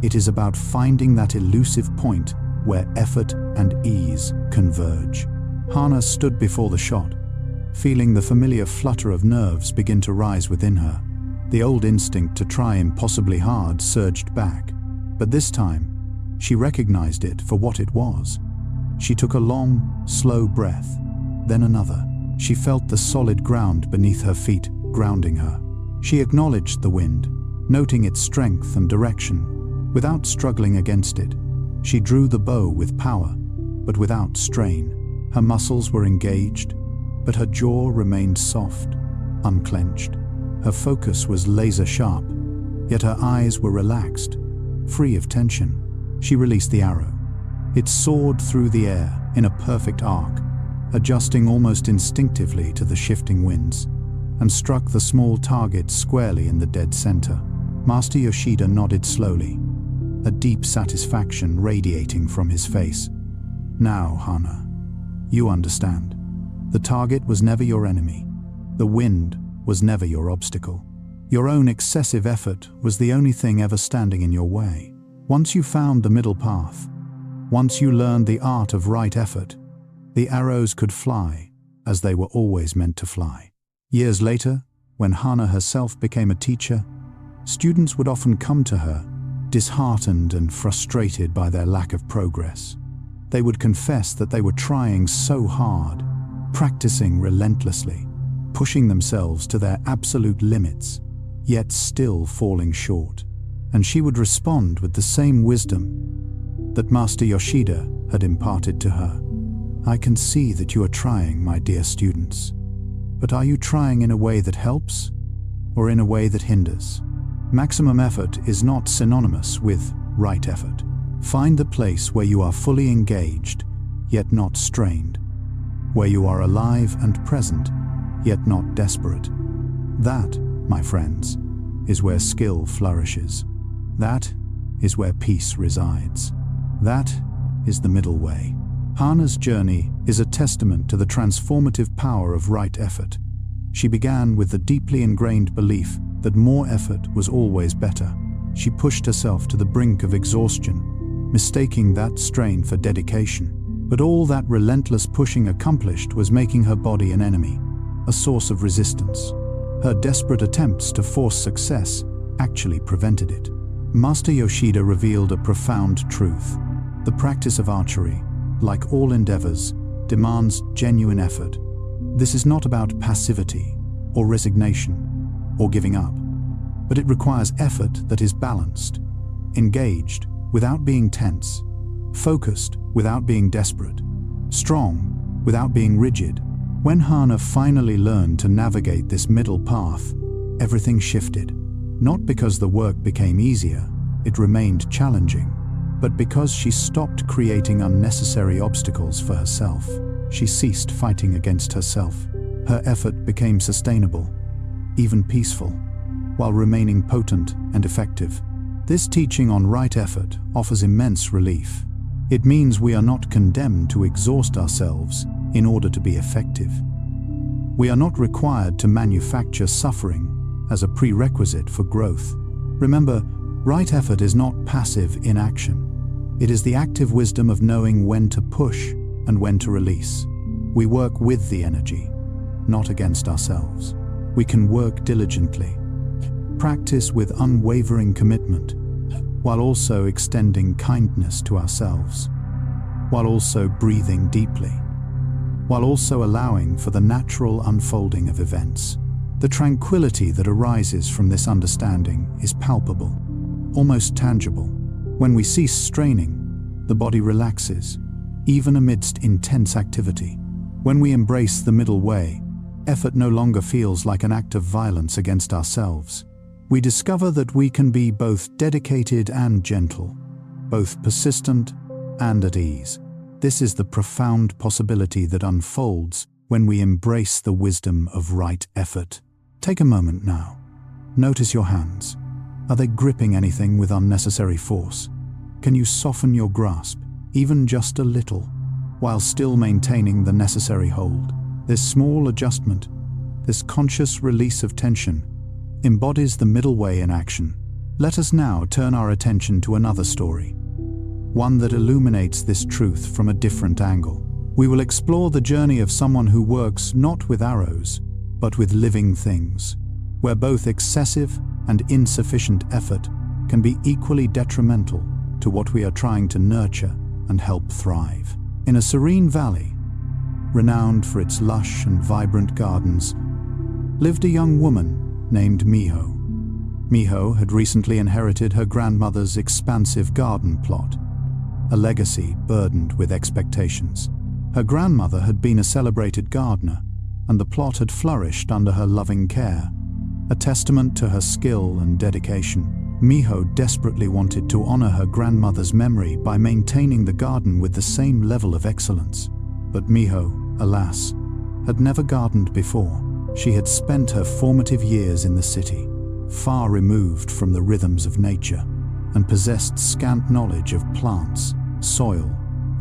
It is about finding that elusive point where effort and ease converge." Hana stood before the shot, feeling the familiar flutter of nerves begin to rise within her. The old instinct to try impossibly hard surged back. But this time, she recognized it for what it was. She took a long, slow breath, then another. She felt the solid ground beneath her feet grounding her. She acknowledged the wind, noting its strength and direction. Without struggling against it, she drew the bow with power, but without strain. Her muscles were engaged, but her jaw remained soft, unclenched. Her focus was laser-sharp, yet her eyes were relaxed, free of tension. She released the arrow. It soared through the air in a perfect arc, adjusting almost instinctively to the shifting winds, and struck the small target squarely in the dead center. Master Yoshida nodded slowly, a deep satisfaction radiating from his face. "Now, Hana, you understand. The target was never your enemy. The wind was never your obstacle. Your own excessive effort was the only thing ever standing in your way. Once you found the middle path, once you learned the art of right effort, the arrows could fly as they were always meant to fly." Years later, when Hana herself became a teacher, students would often come to her, disheartened and frustrated by their lack of progress. They would confess that they were trying so hard, practicing relentlessly, pushing themselves to their absolute limits, yet still falling short. And she would respond with the same wisdom that Master Yoshida had imparted to her. "I can see that you are trying, my dear students. But are you trying in a way that helps, or in a way that hinders?" Maximum effort is not synonymous with right effort. Find the place where you are fully engaged, yet not strained. Where you are alive and present, yet not desperate. That, my friends, is where skill flourishes. That is where peace resides. That is the middle way. Hana's journey is a testament to the transformative power of right effort. She began with the deeply ingrained belief that more effort was always better. She pushed herself to the brink of exhaustion, mistaking that strain for dedication. But all that relentless pushing accomplished was making her body an enemy, a source of resistance. Her desperate attempts to force success actually prevented it. Master Yoshida revealed a profound truth. The practice of archery, like all endeavors, demands genuine effort. This is not about passivity or resignation or giving up, but it requires effort that is balanced, engaged without being tense, focused without being desperate, strong without being rigid. When Hana finally learned to navigate this middle path, everything shifted. Not because the work became easier, it remained challenging, but because she stopped creating unnecessary obstacles for herself. She ceased fighting against herself. Her effort became sustainable, even peaceful, while remaining potent and effective. This teaching on right effort offers immense relief. It means we are not condemned to exhaust ourselves in order to be effective. We are not required to manufacture suffering as a prerequisite for growth. Remember, right effort is not passive inaction. It is the active wisdom of knowing when to push and when to release. We work with the energy, not against ourselves. We can work diligently, practice with unwavering commitment, while also extending kindness to ourselves, while also breathing deeply, while also allowing for the natural unfolding of events. The tranquility that arises from this understanding is palpable, almost tangible. When we cease straining, the body relaxes, even amidst intense activity. When we embrace the middle way, effort no longer feels like an act of violence against ourselves. We discover that we can be both dedicated and gentle, both persistent and at ease. This is the profound possibility that unfolds when we embrace the wisdom of right effort. Take a moment now. Notice your hands. Are they gripping anything with unnecessary force? Can you soften your grasp, even just a little, while still maintaining the necessary hold? This small adjustment, this conscious release of tension, embodies the middle way in action. Let us now turn our attention to another story, one that illuminates this truth from a different angle. We will explore the journey of someone who works not with arrows, but with living things, where both excessive and insufficient effort can be equally detrimental to what we are trying to nurture and help thrive. In a serene valley, renowned for its lush and vibrant gardens, lived a young woman named Miho. Miho had recently inherited her grandmother's expansive garden plot, a legacy burdened with expectations. Her grandmother had been a celebrated gardener, and the plot had flourished under her loving care, a testament to her skill and dedication. Miho desperately wanted to honor her grandmother's memory by maintaining the garden with the same level of excellence. But Miho, alas, had never gardened before. She had spent her formative years in the city, far removed from the rhythms of nature, and possessed scant knowledge of plants, soil,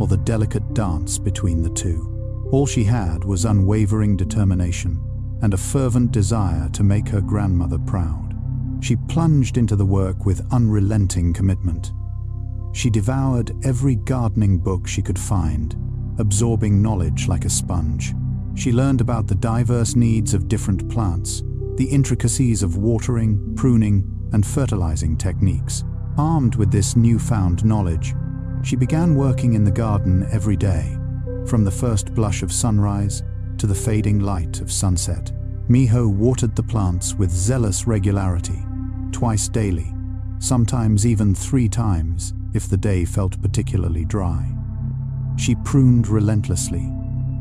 or the delicate dance between the two. All she had was unwavering determination and a fervent desire to make her grandmother proud. She plunged into the work with unrelenting commitment. She devoured every gardening book she could find, absorbing knowledge like a sponge. She learned about the diverse needs of different plants, the intricacies of watering, pruning, and fertilizing techniques. Armed with this newfound knowledge, she began working in the garden every day, from the first blush of sunrise to the fading light of sunset. Miho watered the plants with zealous regularity, twice daily, sometimes even 3 times if the day felt particularly dry. She pruned relentlessly,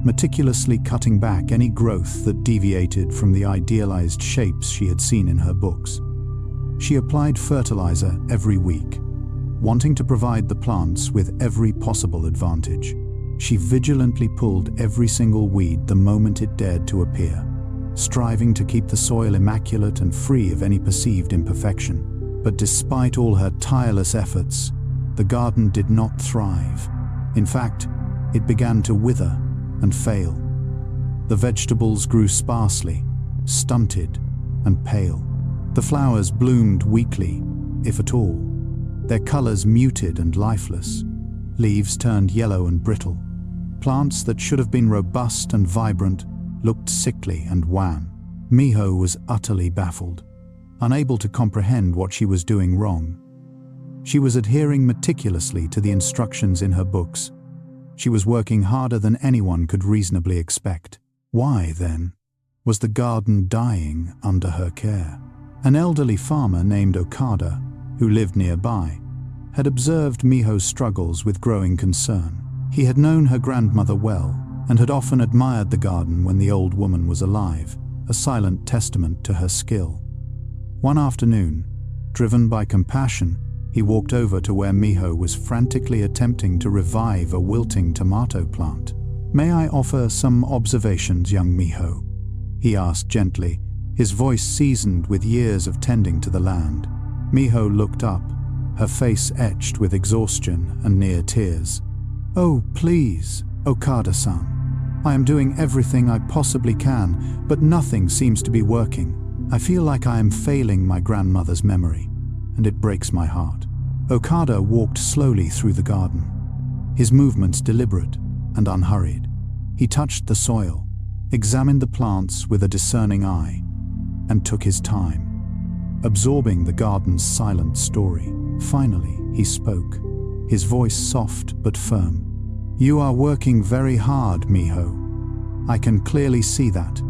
meticulously cutting back any growth that deviated from the idealized shapes she had seen in her books. She applied fertilizer every week, wanting to provide the plants with every possible advantage. She vigilantly pulled every single weed the moment it dared to appear, striving to keep the soil immaculate and free of any perceived imperfection. But despite all her tireless efforts, the garden did not thrive. In fact, it began to wither and fail. The vegetables grew sparsely, stunted, and pale. The flowers bloomed weakly, if at all, their colors muted and lifeless. Leaves turned yellow and brittle. Plants that should have been robust and vibrant looked sickly and wan. Miho was utterly baffled, unable to comprehend what she was doing wrong. She was adhering meticulously to the instructions in her books. She was working harder than anyone could reasonably expect. Why, then, was the garden dying under her care? An elderly farmer named Okada, who lived nearby, had observed Miho's struggles with growing concern. He had known her grandmother well and had often admired the garden when the old woman was alive, a silent testament to her skill. One afternoon, driven by compassion, he walked over to where Miho was frantically attempting to revive a wilting tomato plant. "May I offer some observations, young Miho?" he asked gently, his voice seasoned with years of tending to the land. Miho looked up, her face etched with exhaustion and near tears. "Oh, please, Okada-san. I am doing everything I possibly can, but nothing seems to be working. I feel like I am failing my grandmother's memory, and it breaks my heart." Okada walked slowly through the garden, his movements deliberate and unhurried. He touched the soil, examined the plants with a discerning eye, and took his time, absorbing the garden's silent story. Finally, he spoke, his voice soft but firm. "You are working very hard, Miho. I can clearly see that.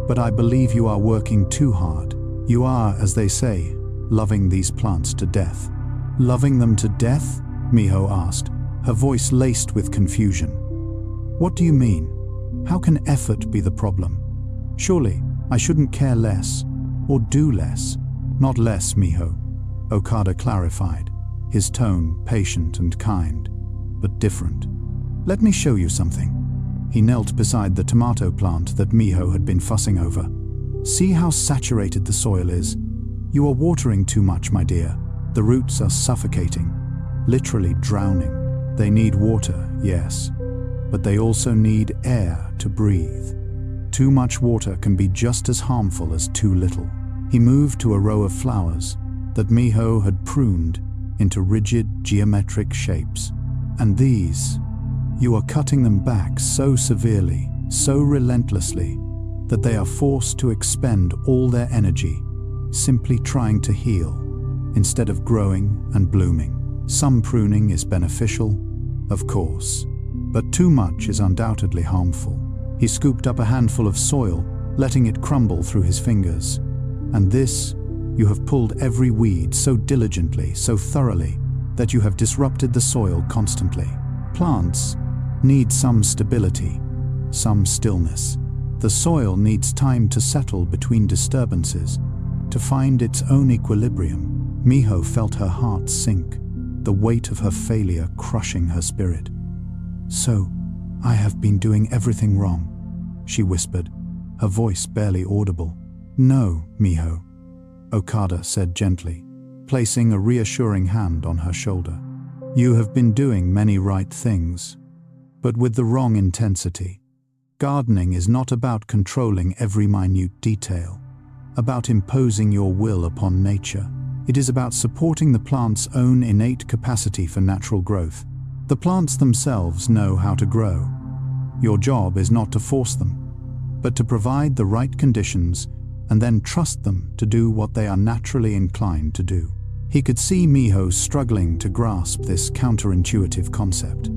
But I believe you are working too hard. You are, as they say, loving these plants to death." "Loving them to death?" Miho asked, her voice laced with confusion. "What do you mean? How can effort be the problem? Surely, I shouldn't care less, or do less." "Not less, Miho," Okada clarified, his tone patient and kind, but different. "Let me show you something." He knelt beside the tomato plant that Miho had been fussing over. "See how saturated the soil is? You are watering too much, my dear. The roots are suffocating, literally drowning. They need water, yes, but they also need air to breathe. Too much water can be just as harmful as too little." He moved to a row of flowers that Miho had pruned into rigid geometric shapes. "And these, you are cutting them back so severely, so relentlessly, that they are forced to expend all their energy, simply trying to heal, instead of growing and blooming. Some pruning is beneficial, of course, but too much is undoubtedly harmful." He scooped up a handful of soil, letting it crumble through his fingers. "And this, you have pulled every weed so diligently, so thoroughly, that you have disrupted the soil constantly. Plants need some stability, some stillness. The soil needs time to settle between disturbances, to find its own equilibrium." Miho felt her heart sink, the weight of her failure crushing her spirit. "So, I have been doing everything wrong," she whispered, her voice barely audible. "No, Miho," Okada said gently, placing a reassuring hand on her shoulder. "You have been doing many right things, but with the wrong intensity. Gardening is not about controlling every minute detail, about imposing your will upon nature. It is about supporting the plant's own innate capacity for natural growth. The plants themselves know how to grow. Your job is not to force them, but to provide the right conditions and then trust them to do what they are naturally inclined to do." He could see Miho struggling to grasp this counterintuitive concept.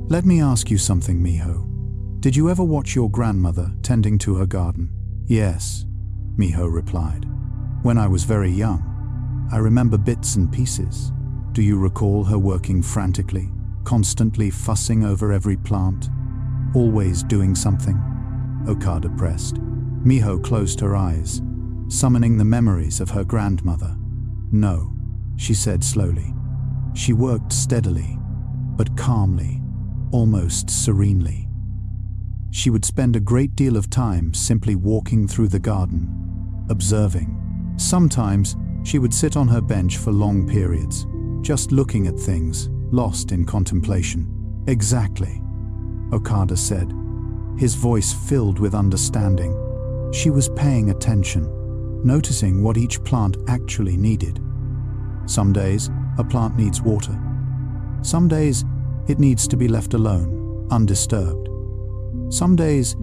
"Let me ask you something, Miho. Did you ever watch your grandmother tending to her garden?" "Yes," Miho replied. "When I was very young. I remember bits and pieces. Do you recall her working frantically, constantly fussing over every plant, always doing something?" Okada pressed. Miho closed her eyes, summoning the memories of her grandmother. "No," she said slowly. She worked steadily, but calmly, almost serenely. She would spend a great deal of time simply walking through the garden, observing. Sometimes she would sit on her bench for long periods, just looking at things, lost in contemplation. "Exactly," Okada said, his voice filled with understanding. She was paying attention, noticing what each plant actually needed. Some days, a plant needs water. Some days, it needs to be left alone, undisturbed. Some days,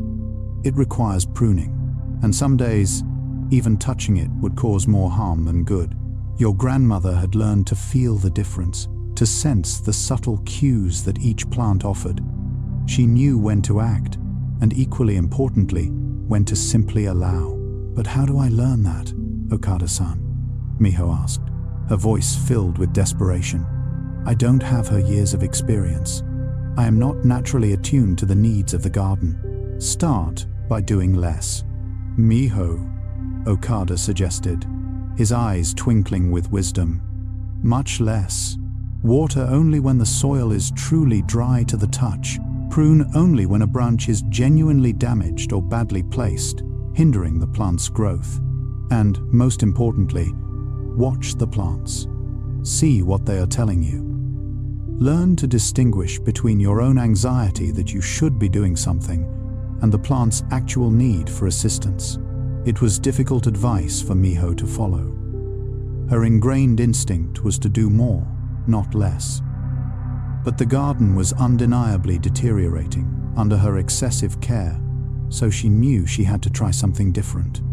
it requires pruning, and some days, even touching it would cause more harm than good. Your grandmother had learned to feel the difference, to sense the subtle cues that each plant offered. She knew when to act, and equally importantly, when to simply allow. "But how do I learn that, Okada-san?" Miho asked, her voice filled with desperation. "I don't have her years of experience. I am not naturally attuned to the needs of the garden. Start by doing less." "Miho," Okada suggested, his eyes twinkling with wisdom. "Much less. Water only when the soil is truly dry to the touch. Prune only when a branch is genuinely damaged or badly placed, hindering the plant's growth. And, most importantly, watch the plants. See what they are telling you. Learn to distinguish between your own anxiety that you should be doing something and the plant's actual need for assistance." It was difficult advice for Miho to follow. Her ingrained instinct was to do more, not less. But the garden was undeniably deteriorating under her excessive care, so she knew she had to try something different.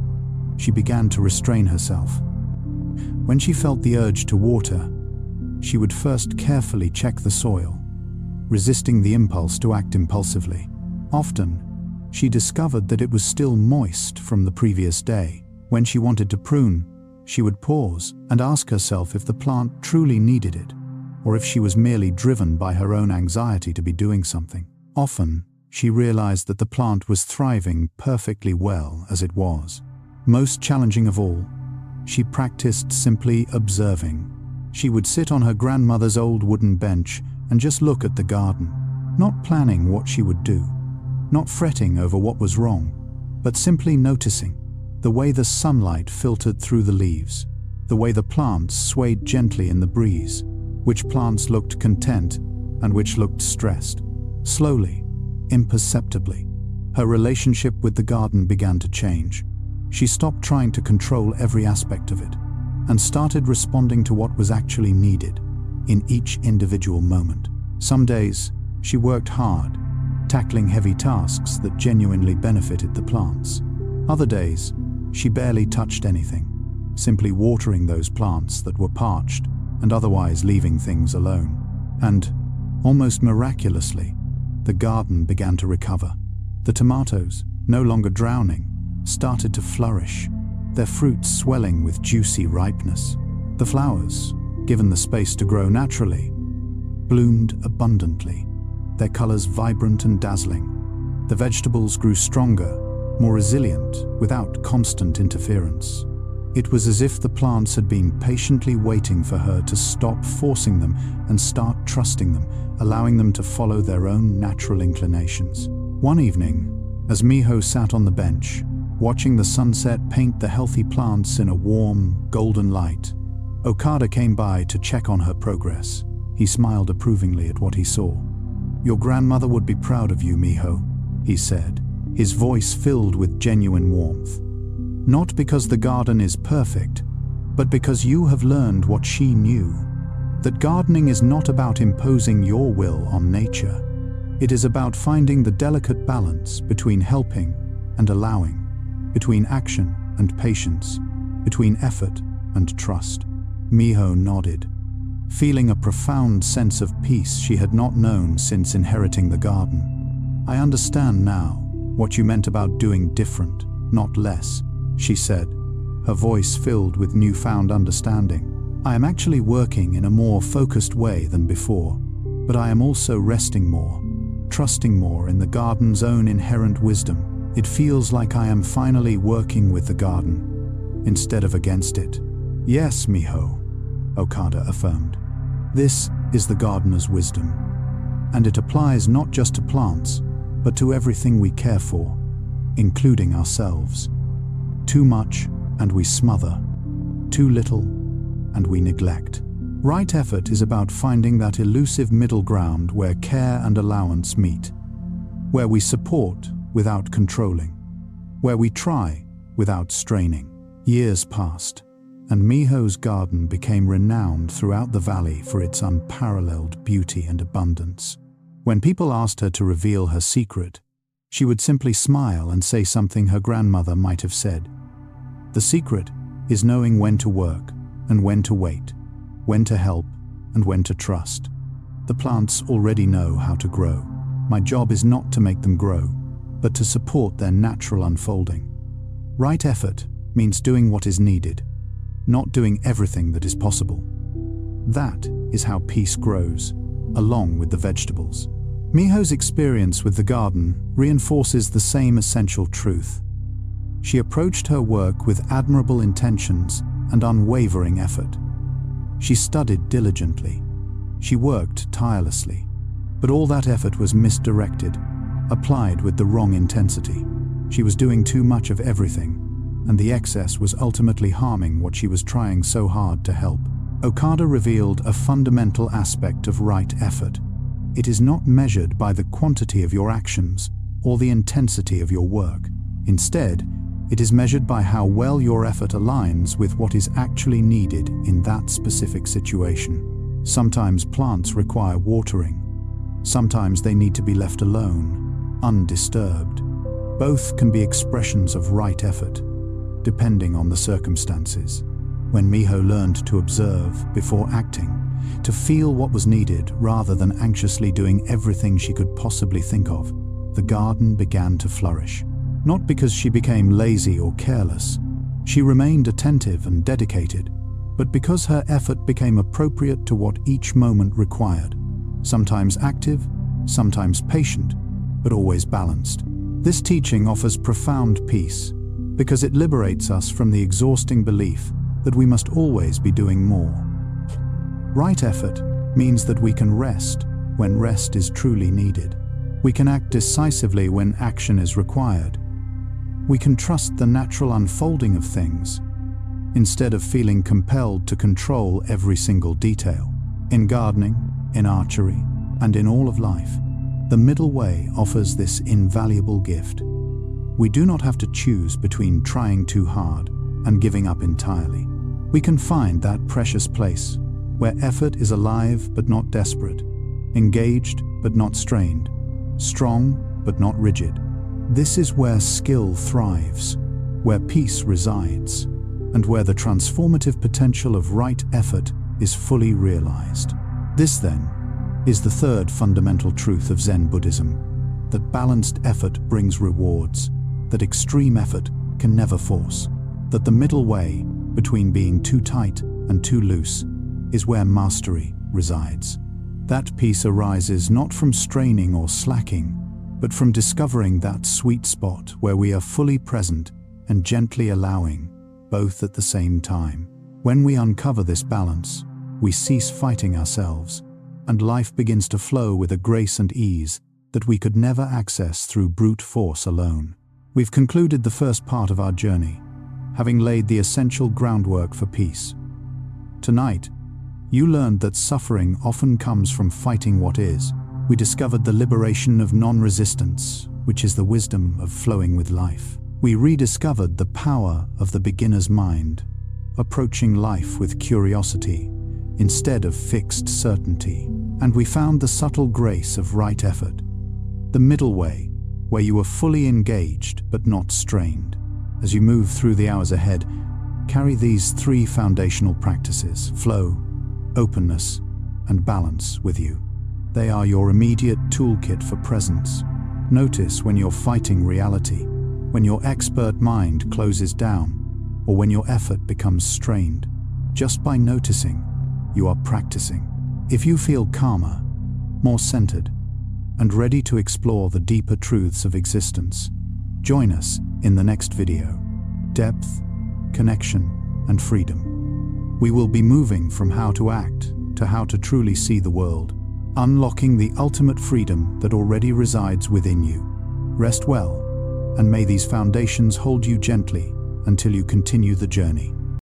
She began to restrain herself. When she felt the urge to water, she would first carefully check the soil, resisting the impulse to act impulsively. Often, she discovered that it was still moist from the previous day. When she wanted to prune, she would pause and ask herself if the plant truly needed it, or if she was merely driven by her own anxiety to be doing something. Often, she realized that the plant was thriving perfectly well as it was. Most challenging of all, she practiced simply observing. She would sit on her grandmother's old wooden bench and just look at the garden, not planning what she would do, not fretting over what was wrong, but simply noticing the way the sunlight filtered through the leaves, the way the plants swayed gently in the breeze, which plants looked content and which looked stressed. Slowly, imperceptibly, her relationship with the garden began to change. She stopped trying to control every aspect of it and started responding to what was actually needed in each individual moment. Some days, she worked hard, tackling heavy tasks that genuinely benefited the plants. Other days, she barely touched anything, simply watering those plants that were parched and otherwise leaving things alone. And, almost miraculously, the garden began to recover. The tomatoes, no longer drowning, started to flourish, their fruits swelling with juicy ripeness. The flowers, given the space to grow naturally, bloomed abundantly, their colors vibrant and dazzling. The vegetables grew stronger, more resilient, without constant interference. It was as if the plants had been patiently waiting for her to stop forcing them and start trusting them, allowing them to follow their own natural inclinations. One evening, as Miho sat on the bench, watching the sunset paint the healthy plants in a warm, golden light, Okada came by to check on her progress. He smiled approvingly at what he saw. "Your grandmother would be proud of you, Miho," he said, his voice filled with genuine warmth. "Not because the garden is perfect, but because you have learned what she knew, that gardening is not about imposing your will on nature. It is about finding the delicate balance between helping and allowing, between action and patience, between effort and trust." Miho nodded, feeling a profound sense of peace she had not known since inheriting the garden. "I understand now what you meant about doing different, not less," she said, her voice filled with newfound understanding. "I am actually working in a more focused way than before, but I am also resting more, trusting more in the garden's own inherent wisdom. It feels like I am finally working with the garden, instead of against it." "Yes, Miho," Okada affirmed, This is the gardener's wisdom, and it applies not just to plants, but to everything we care for, including ourselves. Too much, and we smother. Too little, and we neglect. Right effort is about finding that elusive middle ground where care and allowance meet, where we support without controlling, where we try without straining. Years passed, and Miho's garden became renowned throughout the valley for its unparalleled beauty and abundance. When people asked her to reveal her secret, she would simply smile and say something her grandmother might have said. The secret is knowing when to work and when to wait, when to help and when to trust. The plants already know how to grow. My job is not to make them grow, but to support their natural unfolding. Right effort means doing what is needed, not doing everything that is possible. That is how peace grows, along with the vegetables. Miho's experience with the garden reinforces the same essential truth. She approached her work with admirable intentions and unwavering effort. She studied diligently. She worked tirelessly. But all that effort was misdirected, applied with the wrong intensity. She was doing too much of everything, and the excess was ultimately harming what she was trying so hard to help. Okada revealed a fundamental aspect of right effort. It is not measured by the quantity of your actions or the intensity of your work. Instead, it is measured by how well your effort aligns with what is actually needed in that specific situation. Sometimes plants require watering. Sometimes they need to be left alone, undisturbed. Both can be expressions of right effort, depending on the circumstances. When Miho learned to observe before acting, to feel what was needed rather than anxiously doing everything she could possibly think of, the garden began to flourish. Not because she became lazy or careless. She remained attentive and dedicated, but because her effort became appropriate to what each moment required. Sometimes active, sometimes patient, but always balanced. This teaching offers profound peace, because it liberates us from the exhausting belief that we must always be doing more. Right effort means that we can rest when rest is truly needed. We can act decisively when action is required. We can trust the natural unfolding of things, instead of feeling compelled to control every single detail. In gardening, in archery, and in all of life, the middle way offers this invaluable gift. We do not have to choose between trying too hard and giving up entirely. We can find that precious place where effort is alive but not desperate, engaged but not strained, strong but not rigid. This is where skill thrives, where peace resides, and where the transformative potential of right effort is fully realized. This, then, is the third fundamental truth of Zen Buddhism, that balanced effort brings rewards, that extreme effort can never force, that the middle way between being too tight and too loose is where mastery resides. That peace arises not from straining or slacking, but from discovering that sweet spot where we are fully present and gently allowing, both at the same time. When we uncover this balance, we cease fighting ourselves, and life begins to flow with a grace and ease that we could never access through brute force alone. We've concluded the first part of our journey, having laid the essential groundwork for peace. Tonight, you learned that suffering often comes from fighting what is. We discovered the liberation of non-resistance, which is the wisdom of flowing with life. We rediscovered the power of the beginner's mind, approaching life with curiosity instead of fixed certainty. And we found the subtle grace of right effort, the middle way, where you are fully engaged but not strained. As you move through the hours ahead, carry these three foundational practices: flow, openness, and balance with you. They are your immediate toolkit for presence. Notice when you're fighting reality, when your expert mind closes down, or when your effort becomes strained. Just by noticing, you are practicing. If you feel calmer, more centered, and ready to explore the deeper truths of existence, join us in the next video. Depth, connection, and freedom. We will be moving from how to act to how to truly see the world, unlocking the ultimate freedom that already resides within you. Rest well, and may these foundations hold you gently until you continue the journey.